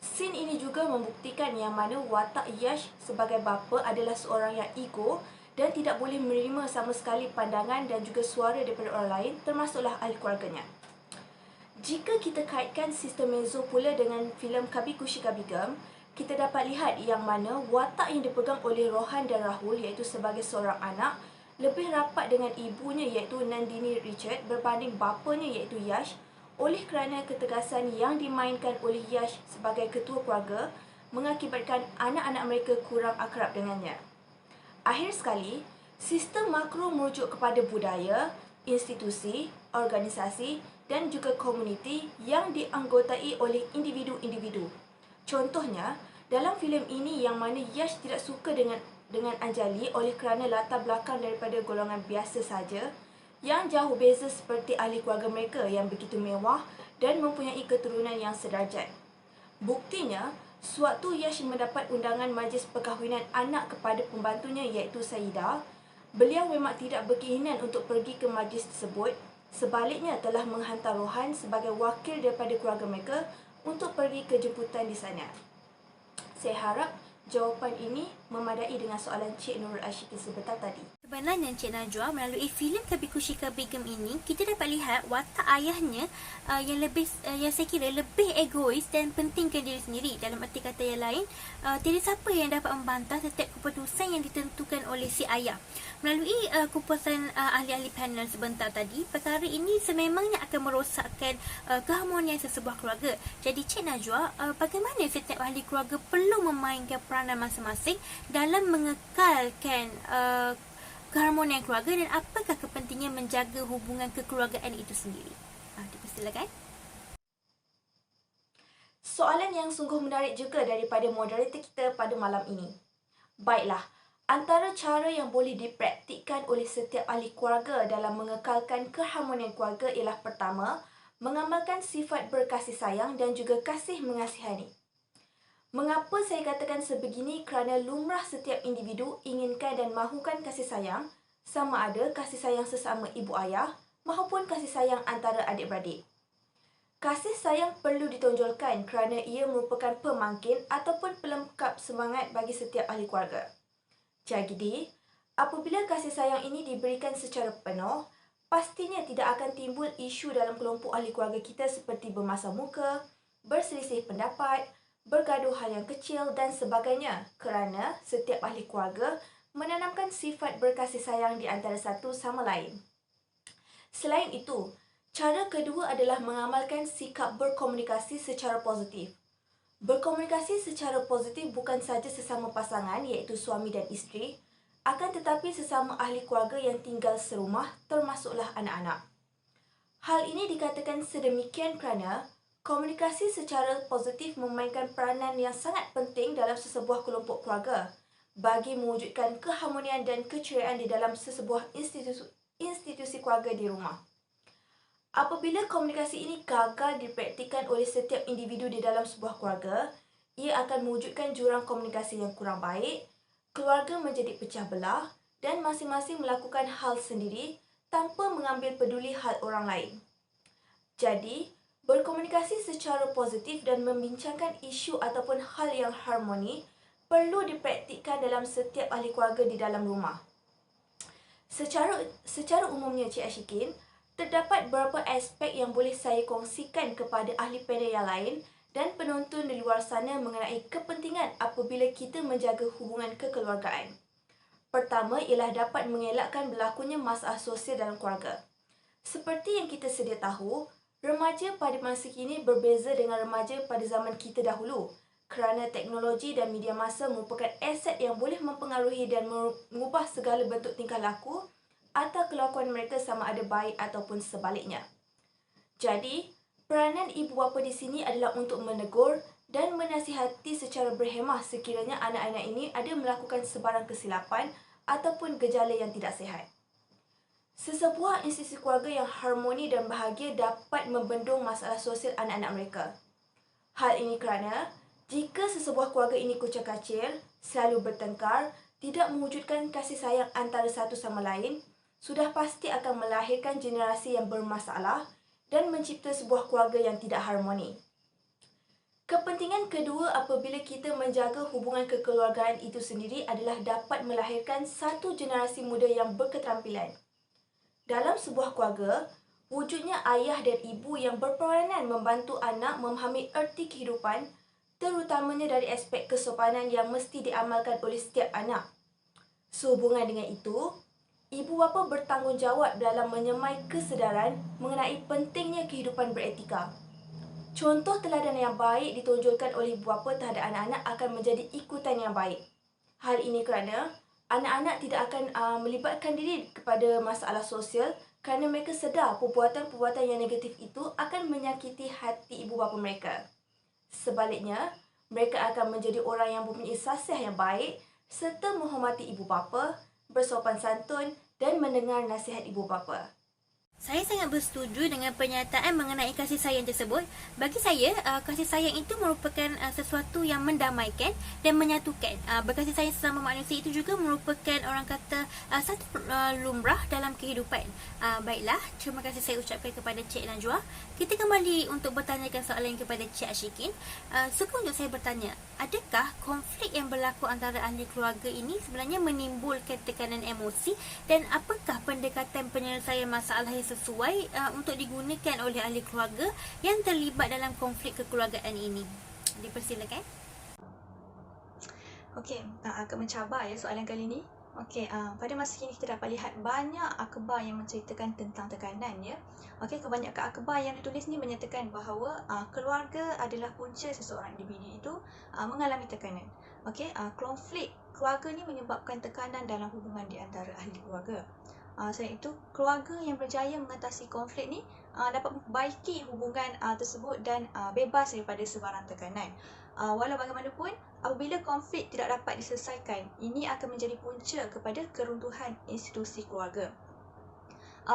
Scene ini juga membuktikan yang mana watak Yash sebagai bapa adalah seorang yang ego dan tidak boleh menerima sama sekali pandangan dan juga suara daripada orang lain termasuklah ahli keluarganya. Jika kita kaitkan sistem meso pula dengan filem Kabhi Khushi Kabhie Gham, kita dapat lihat yang mana watak yang dipegang oleh Rohan dan Rahul iaitu sebagai seorang anak lebih rapat dengan ibunya iaitu Nandini Richard berbanding bapanya iaitu Yash oleh kerana ketegasan yang dimainkan oleh Yash sebagai ketua keluarga mengakibatkan anak-anak mereka kurang akrab dengannya. Akhir sekali, sistem makro merujuk kepada budaya, institusi, organisasi dan juga komuniti yang dianggotai oleh individu-individu. Contohnya, dalam filem ini yang mana Yash tidak suka dengan Anjali oleh kerana latar belakang daripada golongan biasa saja yang jauh beza seperti ahli keluarga mereka yang begitu mewah dan mempunyai keturunan yang sederajat. Buktinya, sewaktu Yash mendapat undangan majlis perkahwinan anak kepada pembantunya iaitu Saida, beliau memang tidak berkeinginan untuk pergi ke majlis tersebut, sebaliknya telah menghantar Rohan sebagai wakil daripada keluarga mereka untuk pergi ke jemputan di sana. Saya harap jawapan ini memadai dengan soalan Cik Nurul Ashikin sebentar tadi. Sebenarnya Cik Najwa, melalui filem Kabhi Khushi Kabhie Gham ini, kita dapat lihat watak ayahnya yang saya kira lebih egois dan pentingkan diri sendiri. Dalam arti kata yang lain, tiada siapa yang dapat membantah setiap keputusan yang ditentukan oleh si ayah. Melalui kupasan ahli-ahli panel sebentar tadi, perkara ini sememangnya akan merosakkan keharmonian sesebuah keluarga. Jadi Cik Najwa, bagaimana setiap ahli keluarga perlu memainkan peranan masing-masing dalam mengekalkan keharmonian keluarga dan apakah kepentingan menjaga hubungan kekeluargaan itu sendiri? Dipersilakan. Soalan yang sungguh menarik juga daripada moderator kita pada malam ini. Baiklah, antara cara yang boleh dipraktikkan oleh setiap ahli keluarga dalam mengekalkan keharmonian keluarga ialah pertama, mengamalkan sifat berkasih sayang dan juga kasih mengasihani. Mengapa saya katakan sebegini? Kerana lumrah setiap individu inginkan dan mahukan kasih sayang, sama ada kasih sayang sesama ibu ayah maupun kasih sayang antara adik-beradik. Kasih sayang perlu ditonjolkan kerana ia merupakan pemangkin ataupun pelengkap semangat bagi setiap ahli keluarga. Jadi, apabila kasih sayang ini diberikan secara penuh, pastinya tidak akan timbul isu dalam kelompok ahli keluarga kita seperti bermasam muka, berselisih pendapat, bergaduh hal yang kecil dan sebagainya kerana setiap ahli keluarga menanamkan sifat berkasih sayang di antara satu sama lain. Selain itu, cara kedua adalah mengamalkan sikap berkomunikasi secara positif. Berkomunikasi secara positif bukan sahaja sesama pasangan iaitu suami dan isteri, akan tetapi sesama ahli keluarga yang tinggal serumah termasuklah anak-anak. Hal ini dikatakan sedemikian kerana komunikasi secara positif memainkan peranan yang sangat penting dalam sesebuah kelompok keluarga bagi mewujudkan keharmonian dan keceriaan di dalam sesebuah institusi keluarga di rumah. Apabila komunikasi ini gagal dipraktikkan oleh setiap individu di dalam sebuah keluarga, ia akan mewujudkan jurang komunikasi yang kurang baik, keluarga menjadi pecah belah dan masing-masing melakukan hal sendiri tanpa mengambil peduli hal orang lain. Jadi, berkomunikasi secara positif dan membincangkan isu ataupun hal yang harmoni perlu dipraktikkan dalam setiap ahli keluarga di dalam rumah. Secara umumnya, Cik Ashikin, terdapat beberapa aspek yang boleh saya kongsikan kepada ahli panel yang lain dan penonton di luar sana mengenai kepentingan apabila kita menjaga hubungan kekeluargaan. Pertama ialah dapat mengelakkan berlakunya masalah sosial dalam keluarga. Seperti yang kita sedia tahu, remaja pada masa kini berbeza dengan remaja pada zaman kita dahulu kerana teknologi dan media massa merupakan aset yang boleh mempengaruhi dan mengubah segala bentuk tingkah laku atau kelakuan mereka sama ada baik ataupun sebaliknya. Jadi, peranan ibu bapa di sini adalah untuk menegur dan menasihati secara berhemah sekiranya anak-anak ini ada melakukan sebarang kesilapan ataupun gejala yang tidak sihat. Sesebuah institusi keluarga yang harmoni dan bahagia dapat membendung masalah sosial anak-anak mereka. Hal ini kerana jika sesebuah keluarga ini kucak-kacir, selalu bertengkar, tidak mewujudkan kasih sayang antara satu sama lain, sudah pasti akan melahirkan generasi yang bermasalah dan mencipta sebuah keluarga yang tidak harmoni. Kepentingan kedua apabila kita menjaga hubungan kekeluargaan itu sendiri adalah dapat melahirkan satu generasi muda yang berketerampilan. Dalam sebuah keluarga, wujudnya ayah dan ibu yang berperanan membantu anak memahami erti kehidupan, terutamanya dari aspek kesopanan yang mesti diamalkan oleh setiap anak. Sehubungan dengan itu, ibu bapa bertanggungjawab dalam menyemai kesedaran mengenai pentingnya kehidupan beretika. Contoh teladan yang baik ditonjolkan oleh ibu bapa terhadap anak-anak akan menjadi ikutan yang baik. Hal ini kerana anak-anak tidak akan melibatkan diri kepada masalah sosial kerana mereka sedar perbuatan-perbuatan yang negatif itu akan menyakiti hati ibu bapa mereka. Sebaliknya, mereka akan menjadi orang yang mempunyai sasiah yang baik serta menghormati ibu bapa, bersopan santun dan mendengar nasihat ibu bapa. Saya sangat bersetuju dengan pernyataan mengenai kasih sayang tersebut. Bagi saya, kasih sayang itu merupakan sesuatu yang mendamaikan dan menyatukan. Berkasih sayang sesama manusia itu juga merupakan orang kata satu lumrah dalam kehidupan. Baiklah, terima kasih saya ucapkan kepada Cik Najwa. Kita kembali untuk bertanyakan soalan kepada Cik Ashikin. Suka untuk saya bertanya, adakah konflik yang berlaku antara ahli keluarga ini sebenarnya menimbulkan tekanan emosi dan apakah pendekatan penyelesaian masalah yang sesuai untuk digunakan oleh ahli keluarga yang terlibat dalam konflik kekeluargaan ini? Dipersilakan. Okey, agak mencabar ya soalan kali ini. Okey, pada masa kini kita dapat lihat banyak akhbar yang menceritakan tentang tekanan ya. Okey, kebanyakan akhbar yang ditulis ni menyatakan bahawa keluarga adalah punca seseorang individu itu mengalami tekanan. Okey, konflik keluarga ni menyebabkan tekanan dalam hubungan di antara ahli keluarga. Selain itu, keluarga yang berjaya mengatasi konflik ni dapat memperbaiki hubungan tersebut dan bebas daripada sebarang tekanan. Walau bagaimanapun, apabila konflik tidak dapat diselesaikan, ini akan menjadi punca kepada keruntuhan institusi keluarga.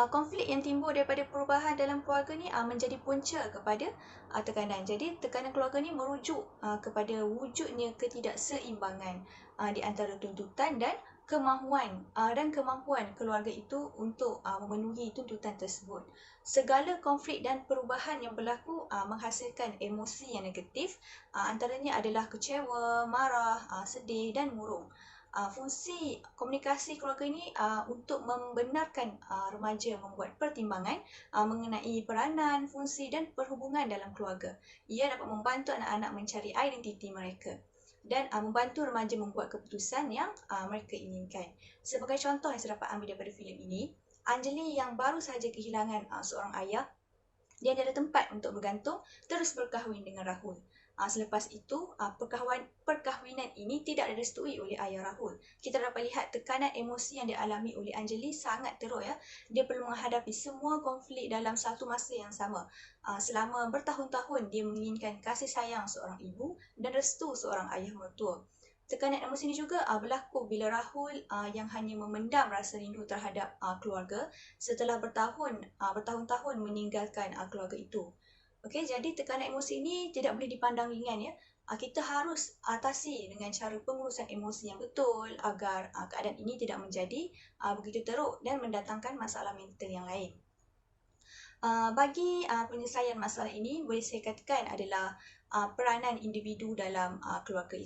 Konflik yang timbul daripada perubahan dalam keluarga ni menjadi punca kepada tekanan. Jadi, tekanan keluarga ni merujuk kepada wujudnya ketidakseimbangan di antara tuntutan dan kemampuan keluarga itu untuk memenuhi tuntutan tersebut. Segala konflik dan perubahan yang berlaku menghasilkan emosi yang negatif, antaranya adalah kecewa, marah, sedih dan murung. Fungsi komunikasi keluarga ini untuk membenarkan remaja membuat pertimbangan mengenai peranan, fungsi dan perhubungan dalam keluarga. Ia dapat membantu anak-anak mencari identiti mereka dan membantu remaja membuat keputusan yang mereka inginkan. Sebagai contoh yang saya dapat ambil daripada filem ini, Anjali yang baru sahaja kehilangan seorang ayah, dia ada tempat untuk bergantung, terus berkahwin dengan Rahul. Selepas itu, perkahwinan ini tidak direstui oleh ayah Rahul. Kita dapat lihat tekanan emosi yang dialami oleh Anjali sangat teruk ya. Dia perlu menghadapi semua konflik dalam satu masa yang sama. Selama bertahun-tahun dia menginginkan kasih sayang seorang ibu dan restu seorang ayah mertua. Tekanan emosi ini juga berlaku bila Rahul yang hanya memendam rasa rindu terhadap keluarga setelah bertahun-tahun meninggalkan keluarga itu. Okey, jadi tekanan emosi ini tidak boleh dipandang ringan ya. Kita harus atasi dengan cara pengurusan emosi yang betul agar keadaan ini tidak menjadi begitu teruk dan mendatangkan masalah mental yang lain. Bagi penyelesaian masalah ini, boleh saya katakan adalah peranan individu dalam keluarga.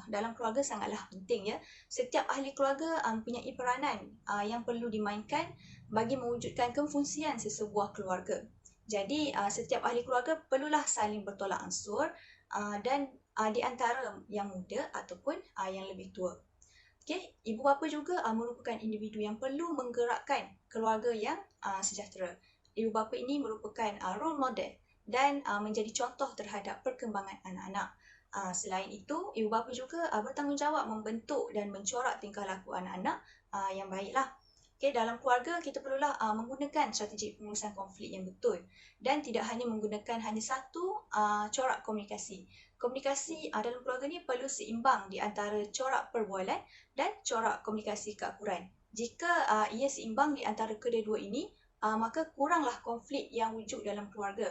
Dalam keluarga sangatlah penting ya. Setiap ahli keluarga mempunyai peranan yang perlu dimainkan bagi mewujudkan kefungsian sesebuah keluarga. Jadi setiap ahli keluarga perlulah saling bertolak ansur dan di antara yang muda ataupun yang lebih tua. Okay, ibu bapa juga merupakan individu yang perlu menggerakkan keluarga yang sejahtera. Ibu bapa ini merupakan role model dan menjadi contoh terhadap perkembangan anak-anak. Selain itu, ibu bapa juga bertanggungjawab membentuk dan mencorak tingkah laku anak-anak yang baiklah. Okay, dalam keluarga kita perlulah menggunakan strategi pengurusan konflik yang betul dan tidak hanya menggunakan hanya satu corak komunikasi. Komunikasi dalam keluarga ni perlu seimbang di antara corak perbualan dan corak komunikasi keakuran. Jika ia seimbang di antara kedua-dua ini, maka kuranglah konflik yang wujud dalam keluarga.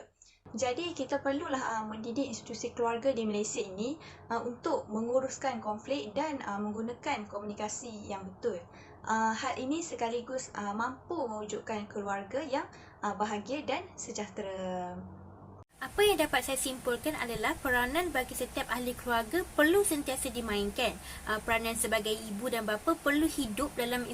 Jadi kita perlulah mendidik institusi keluarga di Malaysia ini untuk menguruskan konflik dan menggunakan komunikasi yang betul. Hal ini sekaligus mampu mewujudkan keluarga yang bahagia dan sejahtera. Apa yang dapat saya simpulkan adalah peranan bagi setiap ahli keluarga perlu sentiasa dimainkan. Peranan sebagai ibu dan bapa perlu hidup dalam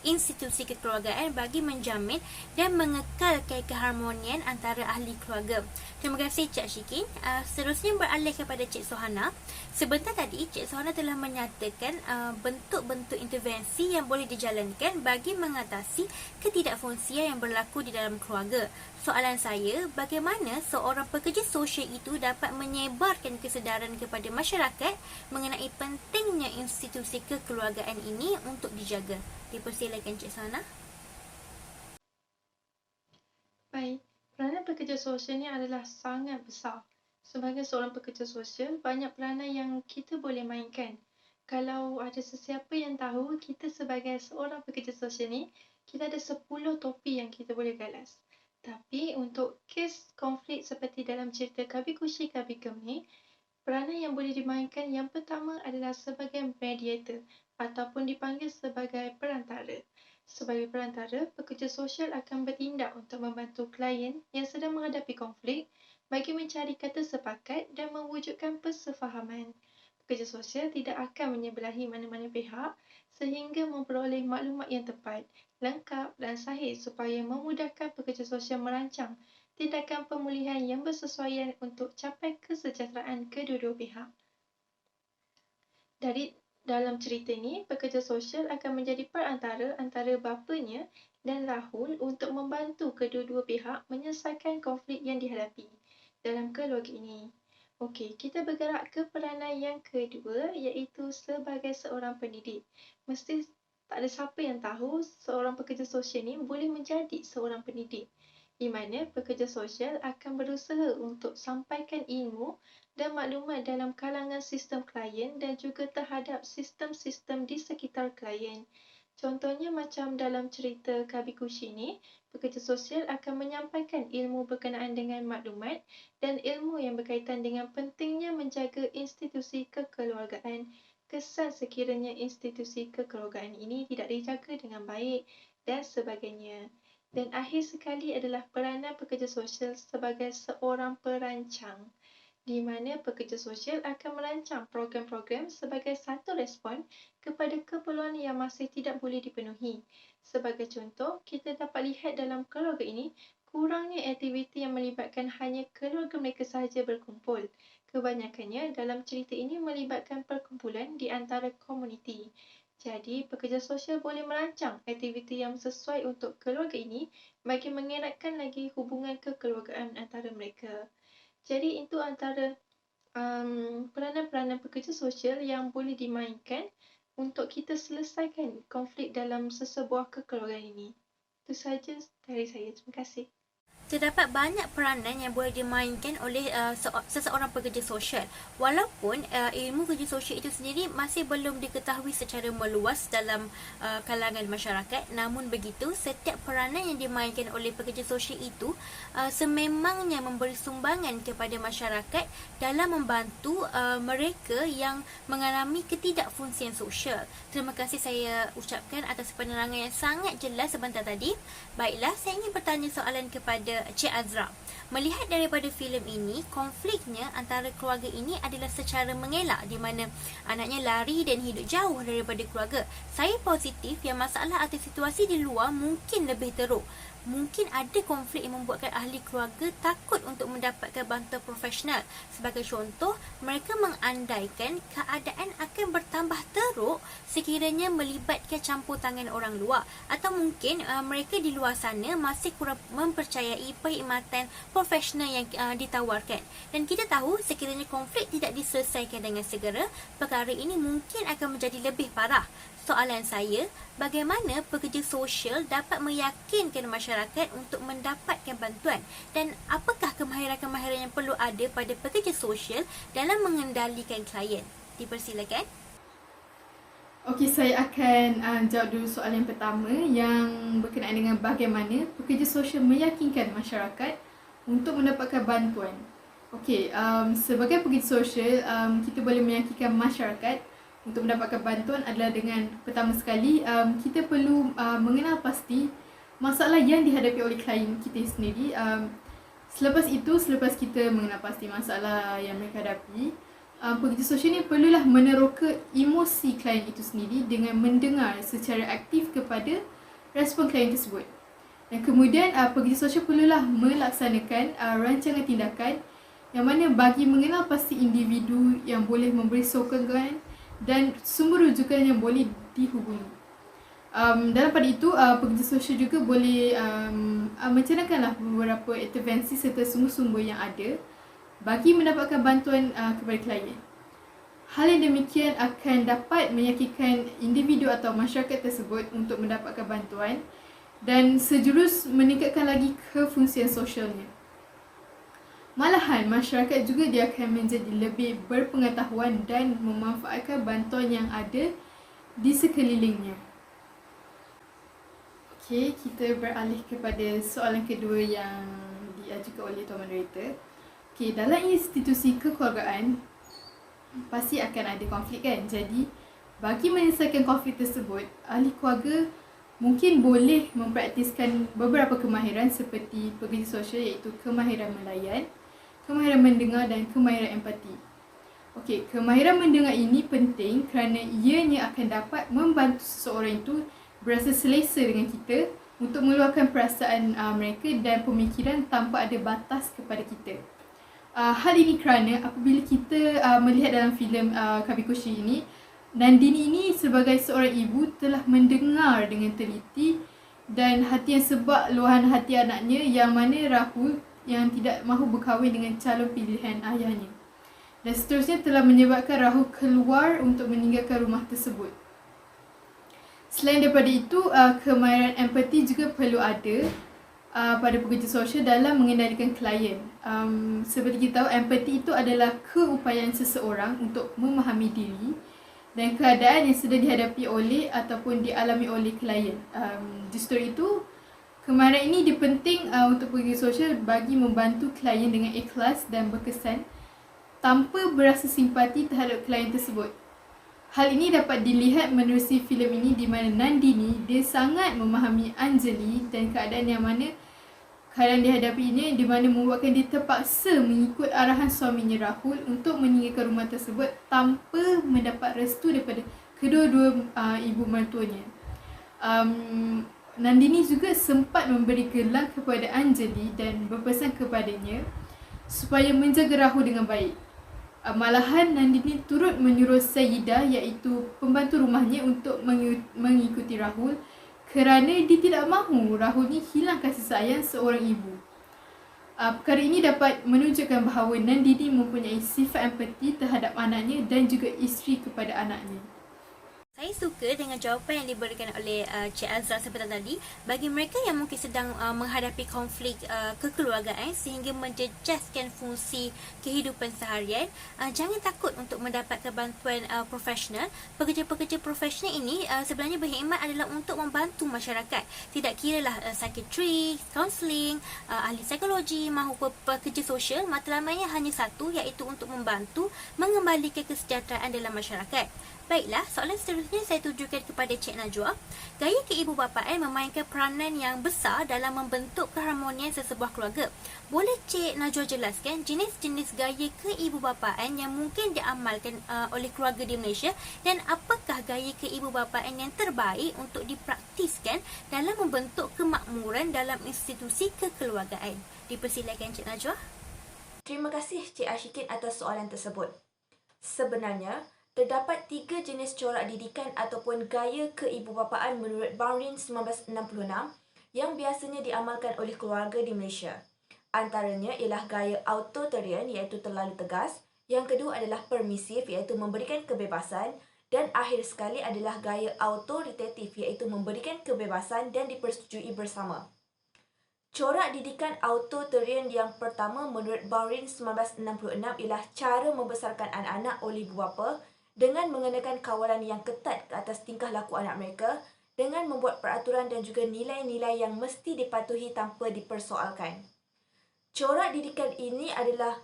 institusi kekeluargaan bagi menjamin dan mengekalkan keharmonian antara ahli keluarga. Terima kasih Cik Ashikin. Seterusnya beralih kepada Cik Sohana. Sebentar tadi Cik Sohana telah menyatakan bentuk-bentuk intervensi yang boleh dijalankan bagi mengatasi ketidakfungsian yang berlaku di dalam keluarga. Soalan saya, bagaimana seorang pekerja sosial itu dapat menyebarkan kesedaran kepada masyarakat mengenai pentingnya institusi kekeluargaan ini untuk dijaga? Dipersilakan Cik Sana. Baik, peranan pekerja sosial ni adalah sangat besar. Sebagai seorang pekerja sosial, banyak peranan yang kita boleh mainkan. Kalau ada sesiapa yang tahu, kita sebagai seorang pekerja sosial ni, kita ada 10 topi yang kita boleh galas. Tapi untuk kes konflik seperti dalam cerita Kabi Kushi Kabi Kemi, peranan yang boleh dimainkan yang pertama adalah sebagai mediator ataupun dipanggil sebagai perantara. Sebagai perantara, pekerja sosial akan bertindak untuk membantu klien yang sedang menghadapi konflik bagi mencari kata sepakat dan mewujudkan persefahaman. Pekerja sosial tidak akan menyebelahi mana-mana pihak sehingga memperoleh maklumat yang tepat, lengkap dan sahih supaya memudahkan pekerja sosial merancang tindakan pemulihan yang bersesuaian untuk capai kesejahteraan kedua-dua pihak. Dalam cerita ini, pekerja sosial akan menjadi perantara antara bapanya dan Rahul untuk membantu kedua-dua pihak menyelesaikan konflik yang dihadapi dalam keluarga ini. Okey, kita bergerak ke peranan yang kedua iaitu sebagai seorang pendidik. Mesti tak ada siapa yang tahu seorang pekerja sosial ni boleh menjadi seorang pendidik. Di mana pekerja sosial akan berusaha untuk sampaikan ilmu dan maklumat dalam kalangan sistem klien dan juga terhadap sistem-sistem di sekitar klien. Contohnya macam dalam cerita Kabi Kushi ni, pekerja sosial akan menyampaikan ilmu berkenaan dengan maklumat dan ilmu yang berkaitan dengan pentingnya menjaga institusi kekeluargaan. Kesan sekiranya institusi kekeluargaan ini tidak dijaga dengan baik dan sebagainya. Dan akhir sekali adalah peranan pekerja sosial sebagai seorang perancang. di mana pekerja sosial akan merancang program-program sebagai satu respon kepada keperluan yang masih tidak boleh dipenuhi. Sebagai contoh, kita dapat lihat dalam keluarga ini, kurangnya aktiviti yang melibatkan hanya keluarga mereka sahaja berkumpul. Kebanyakannya dalam cerita ini melibatkan perkumpulan di antara komuniti. Jadi, pekerja sosial boleh merancang aktiviti yang sesuai untuk keluarga ini bagi mengeratkan lagi hubungan kekeluargaan antara mereka. Jadi itu antara peranan-peranan pekerja sosial yang boleh dimainkan untuk kita selesaikan konflik dalam sesebuah kekeluargaan ini. Itu sahaja dari saya. Terima kasih. Terdapat banyak peranan yang boleh dimainkan oleh seseorang pekerja sosial. Walaupun ilmu kerja sosial itu sendiri masih belum diketahui secara meluas dalam kalangan masyarakat, namun begitu setiap peranan yang dimainkan oleh pekerja sosial itu sememangnya memberi sumbangan kepada masyarakat dalam membantu mereka yang mengalami ketidakfungsian sosial. Terima kasih saya ucapkan atas penerangan yang sangat jelas sebentar tadi. Baiklah, saya ingin bertanya soalan kepada Cik Azra. Melihat daripada filem ini, konfliknya antara keluarga ini adalah secara mengelak, di mana anaknya lari dan hidup jauh daripada keluarga. Saya positif yang masalah atau situasi di luar mungkin lebih teruk. Mungkin ada konflik yang membuatkan ahli keluarga takut untuk mendapatkan bantuan profesional. Sebagai contoh, mereka mengandaikan keadaan akan bertambah teruk sekiranya melibatkan campur tangan orang luar. Atau mungkin mereka di luar sana masih kurang mempercayai perkhidmatan profesional yang ditawarkan. Dan kita tahu sekiranya konflik tidak diselesaikan dengan segera, perkara ini mungkin akan menjadi lebih parah. Soalan saya, bagaimana pekerja sosial dapat meyakinkan masyarakat untuk mendapatkan bantuan, dan apakah kemahiran-kemahiran yang perlu ada pada pekerja sosial dalam mengendalikan klien? Dipersilakan. Okey, saya akan jawab dulu soalan yang pertama yang berkenaan dengan bagaimana pekerja sosial meyakinkan masyarakat untuk mendapatkan bantuan. Okey, sebagai pekerja sosial, kita boleh meyakinkan masyarakat untuk mendapatkan bantuan adalah dengan pertama sekali kita perlu mengenal pasti masalah yang dihadapi oleh klien kita sendiri. Selepas kita mengenal pasti masalah yang mereka hadapi, pekerja sosial ni perlulah meneroka emosi klien itu sendiri dengan mendengar secara aktif kepada respon klien tersebut. Dan kemudian pekerja sosial perlulah melaksanakan rancangan tindakan yang mana bagi mengenal pasti individu yang boleh memberi sokongan dan sumber rujukan yang boleh dihubungi. Dalam pada itu, pekerja sosial juga boleh mencanangkanlah beberapa intervensi serta sumber-sumber yang ada bagi mendapatkan bantuan kepada klien. Hal yang demikian akan dapat meyakinkan individu atau masyarakat tersebut untuk mendapatkan bantuan dan sejurus meningkatkan lagi kefungsian sosialnya. Malahan, masyarakat juga dia akan menjadi lebih berpengetahuan dan memanfaatkan bantuan yang ada di sekelilingnya. Okey, kita beralih kepada soalan kedua yang diajukan oleh Tuan Moderator. Okey, dalam institusi kekeluargaan, pasti akan ada konflik kan? Jadi, bagi menyelesaikan konflik tersebut, ahli keluarga mungkin boleh mempraktiskan beberapa kemahiran seperti pekerja sosial, iaitu kemahiran melayan, kemahiran mendengar dan kemahiran empati. Okey, kemahiran mendengar ini penting kerana ianya akan dapat membantu seseorang itu berasa selesa dengan kita untuk meluahkan perasaan mereka dan pemikiran tanpa ada batas kepada kita. Hal ini kerana apabila kita melihat dalam filem Kabikoshi ini, Nandini ini sebagai seorang ibu telah mendengar dengan teliti dan hati yang sebab luahan hati anaknya yang mana Rahul yang tidak mahu berkahwin dengan calon pilihan ayahnya. Dan seterusnya telah menyebabkan Rahul keluar untuk meninggalkan rumah tersebut. Selain daripada itu, kemahiran empati juga perlu ada pada pekerja sosial dalam mengendalikan klien. Seperti kita tahu, empati itu adalah keupayaan seseorang untuk memahami diri dan keadaan yang sedang dihadapi oleh ataupun dialami oleh klien. Justru itu, kemahiran ini dipenting untuk pekerja sosial bagi membantu klien dengan ikhlas dan berkesan tanpa berasa simpati terhadap klien tersebut. Hal ini dapat dilihat menerusi filem ini di mana Nandini dia sangat memahami Anjali dan keadaan yang mana hal yang dihadapinya di mana membuatkan dia terpaksa mengikut arahan suaminya Rahul untuk meninggalkan rumah tersebut tanpa mendapat restu daripada kedua-dua ibu mertuanya. Nandini juga sempat memberi gelang kepada Anjali dan berpesan kepadanya supaya menjaga Rahul dengan baik. Malahan Nandini turut menyuruh Sayyidah iaitu pembantu rumahnya untuk mengikuti Rahul kerana dia tidak mahu Rahul ni hilang kasih sayang seorang ibu. Perkara ini dapat menunjukkan bahawa Nandini mempunyai sifat empati terhadap anaknya dan juga isteri kepada anaknya. Saya suka dengan jawapan yang diberikan oleh Cik Azra sebentar tadi. Bagi mereka yang mungkin sedang menghadapi konflik kekeluargaan sehingga menjejaskan fungsi kehidupan seharian, jangan takut untuk mendapatkan bantuan profesional. Pekerja-pekerja profesional ini sebenarnya berkhidmat adalah untuk membantu masyarakat. Tidak kiralah psikiatri, kaunseling, ahli psikologi maupun pekerja sosial, matlamatnya hanya satu, iaitu untuk membantu mengembalikan kesejahteraan dalam masyarakat. Baiklah, soalan seterusnya saya tujukan kepada Cik Najwa. Gaya keibubapaan memainkan peranan yang besar dalam membentuk keharmonian sesebuah keluarga. Boleh Cik Najwa jelaskan jenis-jenis gaya keibubapaan yang mungkin diamalkan oleh keluarga di Malaysia dan apakah gaya keibubapaan yang terbaik untuk dipraktiskan dalam membentuk kemakmuran dalam institusi kekeluargaan? Dipersilakan Cik Najwa. Terima kasih Cik Ashikin atas soalan tersebut. Sebenarnya, terdapat 3 jenis corak didikan ataupun gaya keibubapaan menurut Bahrain 1966 yang biasanya diamalkan oleh keluarga di Malaysia. Antaranya ialah gaya authoritarian iaitu terlalu tegas, yang kedua adalah permisif iaitu memberikan kebebasan dan akhir sekali adalah gaya autoritatif iaitu memberikan kebebasan dan dipersetujui bersama. Corak didikan authoritarian yang pertama menurut Bahrain 1966 ialah cara membesarkan anak-anak oleh ibu bapa dengan mengenakan kawalan yang ketat ke atas tingkah laku anak mereka dengan membuat peraturan dan juga nilai-nilai yang mesti dipatuhi tanpa dipersoalkan. Corak didikan ini adalah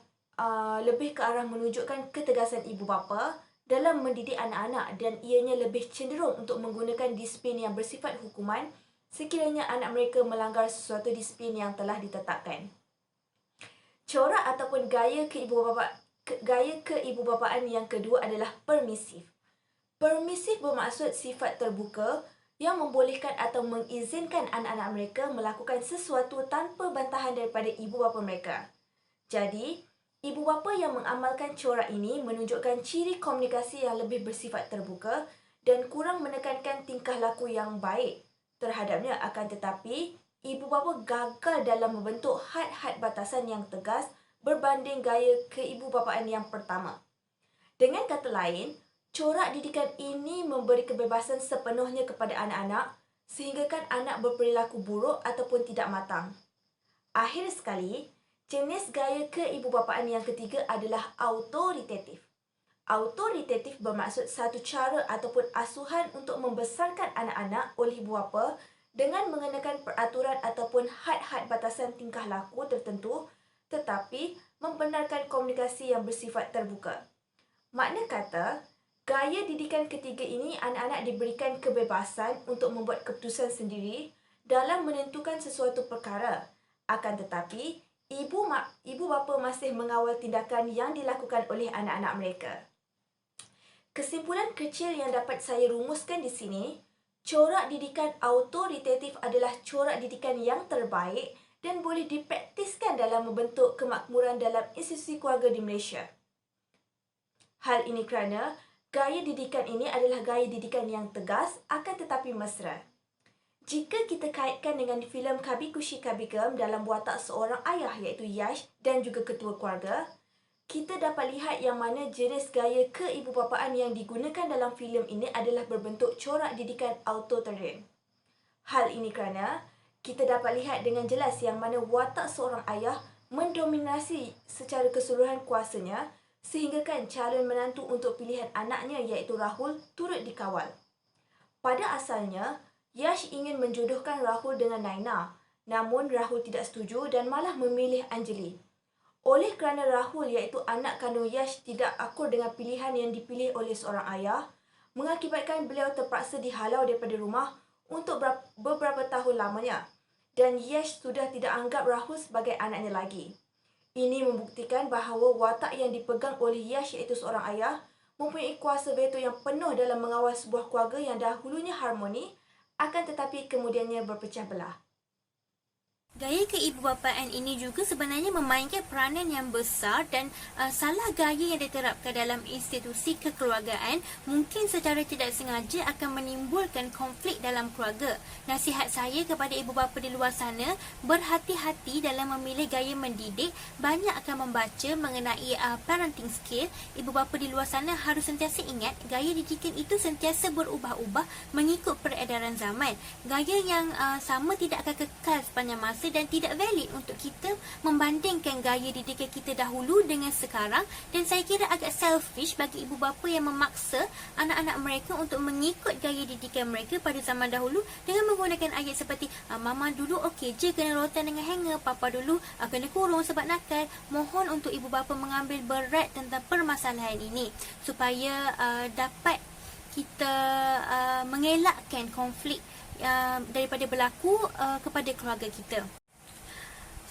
lebih ke arah menunjukkan ketegasan ibu bapa dalam mendidik anak-anak dan ianya lebih cenderung untuk menggunakan disiplin yang bersifat hukuman sekiranya anak mereka melanggar sesuatu disiplin yang telah ditetapkan. Corak ataupun gaya keibubapaan yang kedua adalah permisif. Permisif bermaksud sifat terbuka yang membolehkan atau mengizinkan anak-anak mereka melakukan sesuatu tanpa bantahan daripada ibu bapa mereka. Jadi, ibu bapa yang mengamalkan corak ini menunjukkan ciri komunikasi yang lebih bersifat terbuka dan kurang menekankan tingkah laku yang baik terhadapnya, akan tetapi ibu bapa gagal dalam membentuk had-had batasan yang tegas berbanding gaya keibubapaan yang pertama. Dengan kata lain, corak didikan ini memberi kebebasan sepenuhnya kepada anak-anak sehinggakan anak berperilaku buruk ataupun tidak matang. Akhir sekali, jenis gaya keibubapaan yang ketiga adalah autoritatif. Autoritatif bermaksud satu cara ataupun asuhan untuk membesarkan anak-anak oleh ibu bapa dengan mengenakan peraturan ataupun had-had batasan tingkah laku tertentu tetapi membenarkan komunikasi yang bersifat terbuka. Makna kata, gaya didikan ketiga ini anak-anak diberikan kebebasan untuk membuat keputusan sendiri dalam menentukan sesuatu perkara. Akan tetapi, ibu bapa masih mengawal tindakan yang dilakukan oleh anak-anak mereka. Kesimpulan kecil yang dapat saya rumuskan di sini, corak didikan autoritatif adalah corak didikan yang terbaik dan boleh dipraktiskan dalam membentuk kemakmuran dalam institusi keluarga di Malaysia. Hal ini kerana gaya didikan ini adalah gaya didikan yang tegas akan tetapi mesra. Jika kita kaitkan dengan filem Kabhi Khushi Kabhie Gham dalam watak seorang ayah iaitu Yash dan juga ketua keluarga, kita dapat lihat yang mana jenis gaya keibubapaan yang digunakan dalam filem ini adalah berbentuk corak didikan authoritarian. Hal ini kerana kita dapat lihat dengan jelas yang mana watak seorang ayah mendominasi secara keseluruhan kuasanya sehinggakan calon menantu untuk pilihan anaknya iaitu Rahul turut dikawal. Pada asalnya, Yash ingin menjodohkan Rahul dengan Naina, namun Rahul tidak setuju dan malah memilih Anjali. Oleh kerana Rahul iaitu anak kandung Yash tidak akur dengan pilihan yang dipilih oleh seorang ayah, mengakibatkan beliau terpaksa dihalau daripada rumah untuk beberapa tahun lamanya. dan Yash sudah tidak anggap Rahul sebagai anaknya lagi. Ini membuktikan bahawa watak yang dipegang oleh Yash iaitu seorang ayah mempunyai kuasa veto yang penuh dalam mengawal sebuah keluarga yang dahulunya harmoni akan tetapi kemudiannya berpecah belah. Gaya keibubapaan ini juga sebenarnya memainkan peranan yang besar dan salah gaya yang diterapkan dalam institusi kekeluargaan mungkin secara tidak sengaja akan menimbulkan konflik dalam keluarga. Nasihat saya kepada ibu bapa di luar sana, berhati-hati dalam memilih gaya mendidik. Banyak akan membaca mengenai parenting skill. Ibu bapa di luar sana harus sentiasa ingat gaya didikan itu sentiasa berubah-ubah mengikut peredaran zaman. Gaya yang sama tidak akan kekal sepanjang masa dan tidak valid untuk kita membandingkan gaya didikan kita dahulu dengan sekarang, dan saya kira agak selfish bagi ibu bapa yang memaksa anak-anak mereka untuk mengikut gaya didikan mereka pada zaman dahulu dengan menggunakan ayat seperti mama dulu okey je kena rotan dengan hanger, papa dulu kena kurung sebab nakal. Mohon untuk ibu bapa mengambil berat tentang permasalahan ini supaya dapat kita mengelakkan konflik daripada berlaku kepada keluarga kita.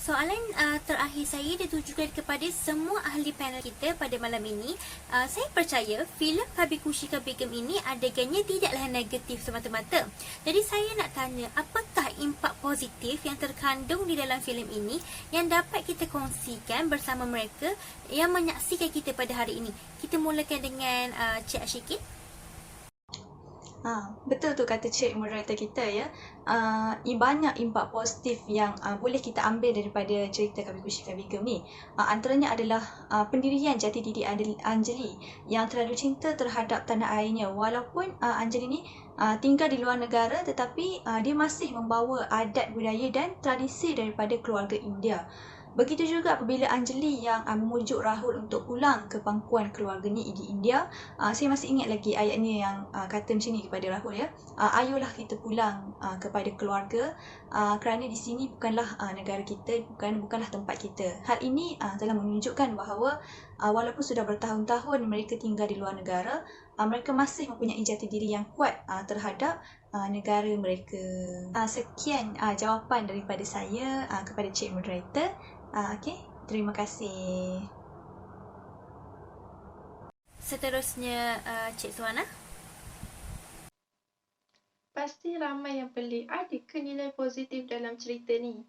Soalan terakhir saya ditujukan kepada semua ahli panel kita pada malam ini. Saya percaya filem Kabikushi Kabigem ini adegannya tidaklah negatif semata-mata. Jadi saya nak tanya, apakah impak positif yang terkandung di dalam filem ini yang dapat kita kongsikan bersama mereka yang menyaksikan kita pada hari ini? Kita mulakan dengan Cik Ashikin. Betul tu kata Cik moderator kita ya. Banyak impak positif yang boleh kita ambil daripada cerita Kabikushi Kabigem ni. Antaranya adalah pendirian jati diri Anjali yang terlalu cinta terhadap tanah airnya. Walaupun Anjali ni tinggal di luar negara tetapi dia masih membawa adat budaya dan tradisi daripada keluarga India. Begitu juga apabila Anjali yang memujuk Rahul untuk pulang ke pangkuan keluarganya di India. Saya masih ingat lagi ayatnya yang kata macam ni kepada Rahul ya. Ayolah kita pulang kepada keluarga kerana di sini bukanlah negara kita, bukanlah tempat kita. Hal ini telah menunjukkan bahawa walaupun sudah bertahun-tahun mereka tinggal di luar negara, mereka masih mempunyai jati diri yang kuat terhadap negara mereka. Sekian jawapan daripada saya kepada Cik Moderator. Okey, terima kasih. Seterusnya Cik Suhana. Pasti ramai yang pelik, adakah nilai positif dalam cerita ni?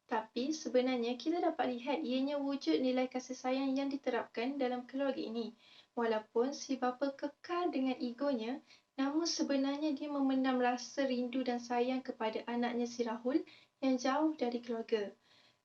Tapi sebenarnya kita dapat lihat ianya wujud nilai kasih sayang yang diterapkan dalam keluarga ini. Walaupun si bapa kekal dengan egonya, namun sebenarnya dia memendam rasa rindu dan sayang kepada anaknya si Rahul yang jauh dari keluarga.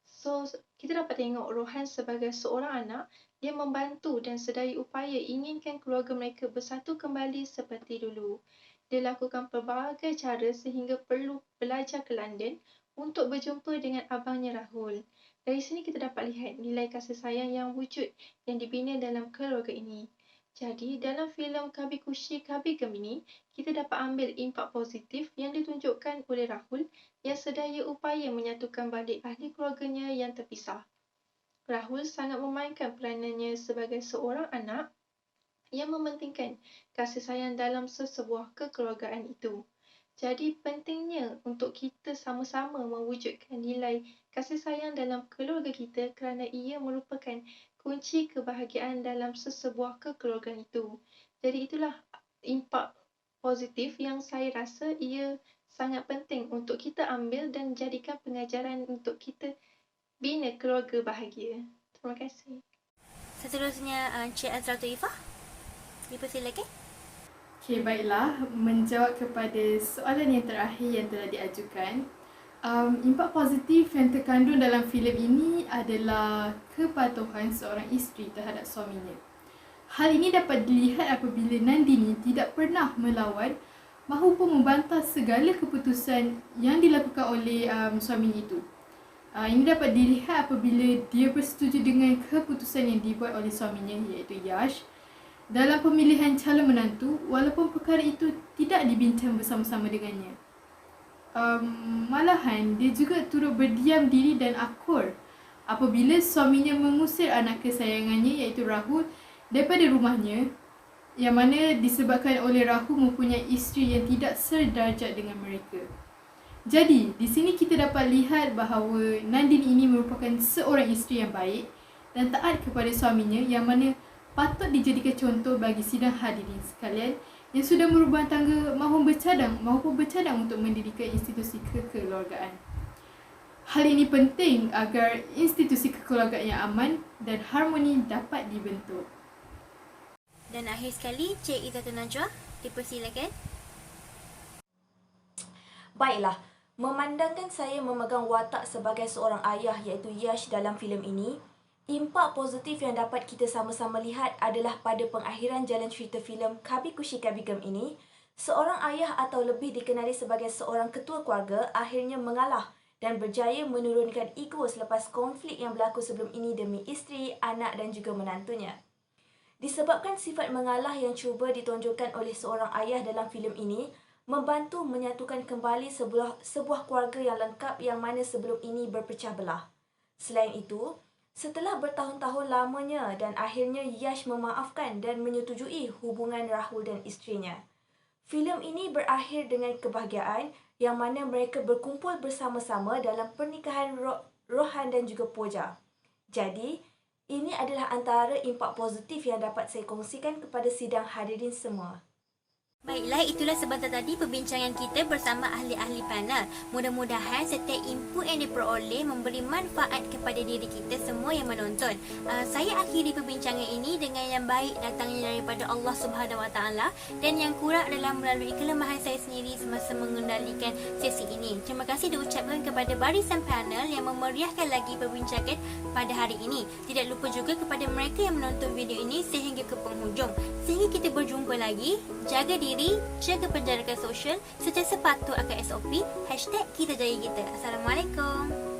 So, kita dapat tengok Rohan sebagai seorang anak yang membantu dan sedaya upaya inginkan keluarga mereka bersatu kembali seperti dulu. Dia lakukan pelbagai cara sehingga perlu belajar ke London untuk berjumpa dengan abangnya Rahul. Dari sini kita dapat lihat nilai kasih sayang yang wujud yang dibina dalam keluarga ini. Jadi, dalam filem Kabikushi Kabigem ini, kita dapat ambil impak positif yang ditunjukkan oleh Rahul yang sedaya upaya menyatukan balik ahli keluarganya yang terpisah. Rahul sangat memainkan peranannya sebagai seorang anak yang mementingkan kasih sayang dalam sesebuah kekeluargaan itu. Jadi pentingnya untuk kita sama-sama mewujudkan nilai kasih sayang dalam keluarga kita kerana ia merupakan kunci kebahagiaan dalam sesebuah kekeluargaan itu. Jadi itulah impak positif yang saya rasa ia sangat penting untuk kita ambil dan jadikan pengajaran untuk kita bina keluarga bahagia. Terima kasih. Seterusnya Cik Azratul Ifah. Dipersilakan. Okey, baiklah. Menjawab kepada soalan yang terakhir yang telah diajukan, impak positif yang terkandung dalam filem ini adalah kepatuhan seorang isteri terhadap suaminya. Hal ini dapat dilihat apabila Nandini tidak pernah melawan mahupun membantah segala keputusan yang dilakukan oleh suaminya itu. Ini dapat dilihat apabila dia bersetuju dengan keputusan yang dibuat oleh suaminya iaitu Yash dalam pemilihan calon menantu walaupun perkara itu tidak dibincang bersama-sama dengannya. Malahan dia juga turut berdiam diri dan akur apabila suaminya mengusir anak kesayangannya iaitu Rahul daripada rumahnya, yang mana disebabkan oleh Rahul mempunyai isteri yang tidak sedarjat dengan mereka. Jadi, di sini kita dapat lihat bahawa Nandini ini merupakan seorang isteri yang baik dan taat kepada suaminya, yang mana patut dijadikan contoh bagi sidang hadirin sekalian yang sudah merubah tangga maupun bercadang untuk mendirikan institusi kekeluargaan. Hal ini penting agar institusi kekeluargaan yang aman dan harmoni dapat dibentuk. Dan akhir sekali, Cik Izzatun Najwa, dipersilakan. Baiklah, memandangkan saya memegang watak sebagai seorang ayah iaitu Yash dalam filem ini, impak positif yang dapat kita sama-sama lihat adalah pada pengakhiran jalan cerita filem Kabhi Khushi Kabhie Gham ini, seorang ayah atau lebih dikenali sebagai seorang ketua keluarga akhirnya mengalah dan berjaya menurunkan ego selepas konflik yang berlaku sebelum ini demi isteri, anak dan juga menantunya. Disebabkan sifat mengalah yang cuba ditonjolkan oleh seorang ayah dalam filem ini, membantu menyatukan kembali sebuah keluarga yang lengkap yang mana sebelum ini berpecah belah. Selain itu, setelah bertahun-tahun lamanya dan akhirnya Yash memaafkan dan menyetujui hubungan Rahul dan isterinya. Filem ini berakhir dengan kebahagiaan yang mana mereka berkumpul bersama-sama dalam pernikahan Rohan dan juga Pooja. Jadi, ini adalah antara impak positif yang dapat saya kongsikan kepada sidang hadirin semua. Baiklah, itulah sebentar tadi perbincangan kita bersama ahli-ahli panel. Mudah-mudahan setiap input yang diperoleh memberi manfaat kepada diri kita semua yang menonton. Saya akhiri perbincangan ini dengan yang baik datangnya daripada Allah Subhanahu Wa Taala dan yang kurang adalah melalui kelemahan saya sendiri semasa mengendalikan sesi ini. Terima kasih diucapkan kepada barisan panel yang memeriahkan lagi perbincangan pada hari ini. Tidak lupa juga kepada mereka yang menonton video ini sehingga ke penghujung. Sehingga kita berjumpa lagi. Jaga diri, jaga penjarakan sosial, sentiasa patuh akan SOP, #kita jaya kita. Assalamualaikum.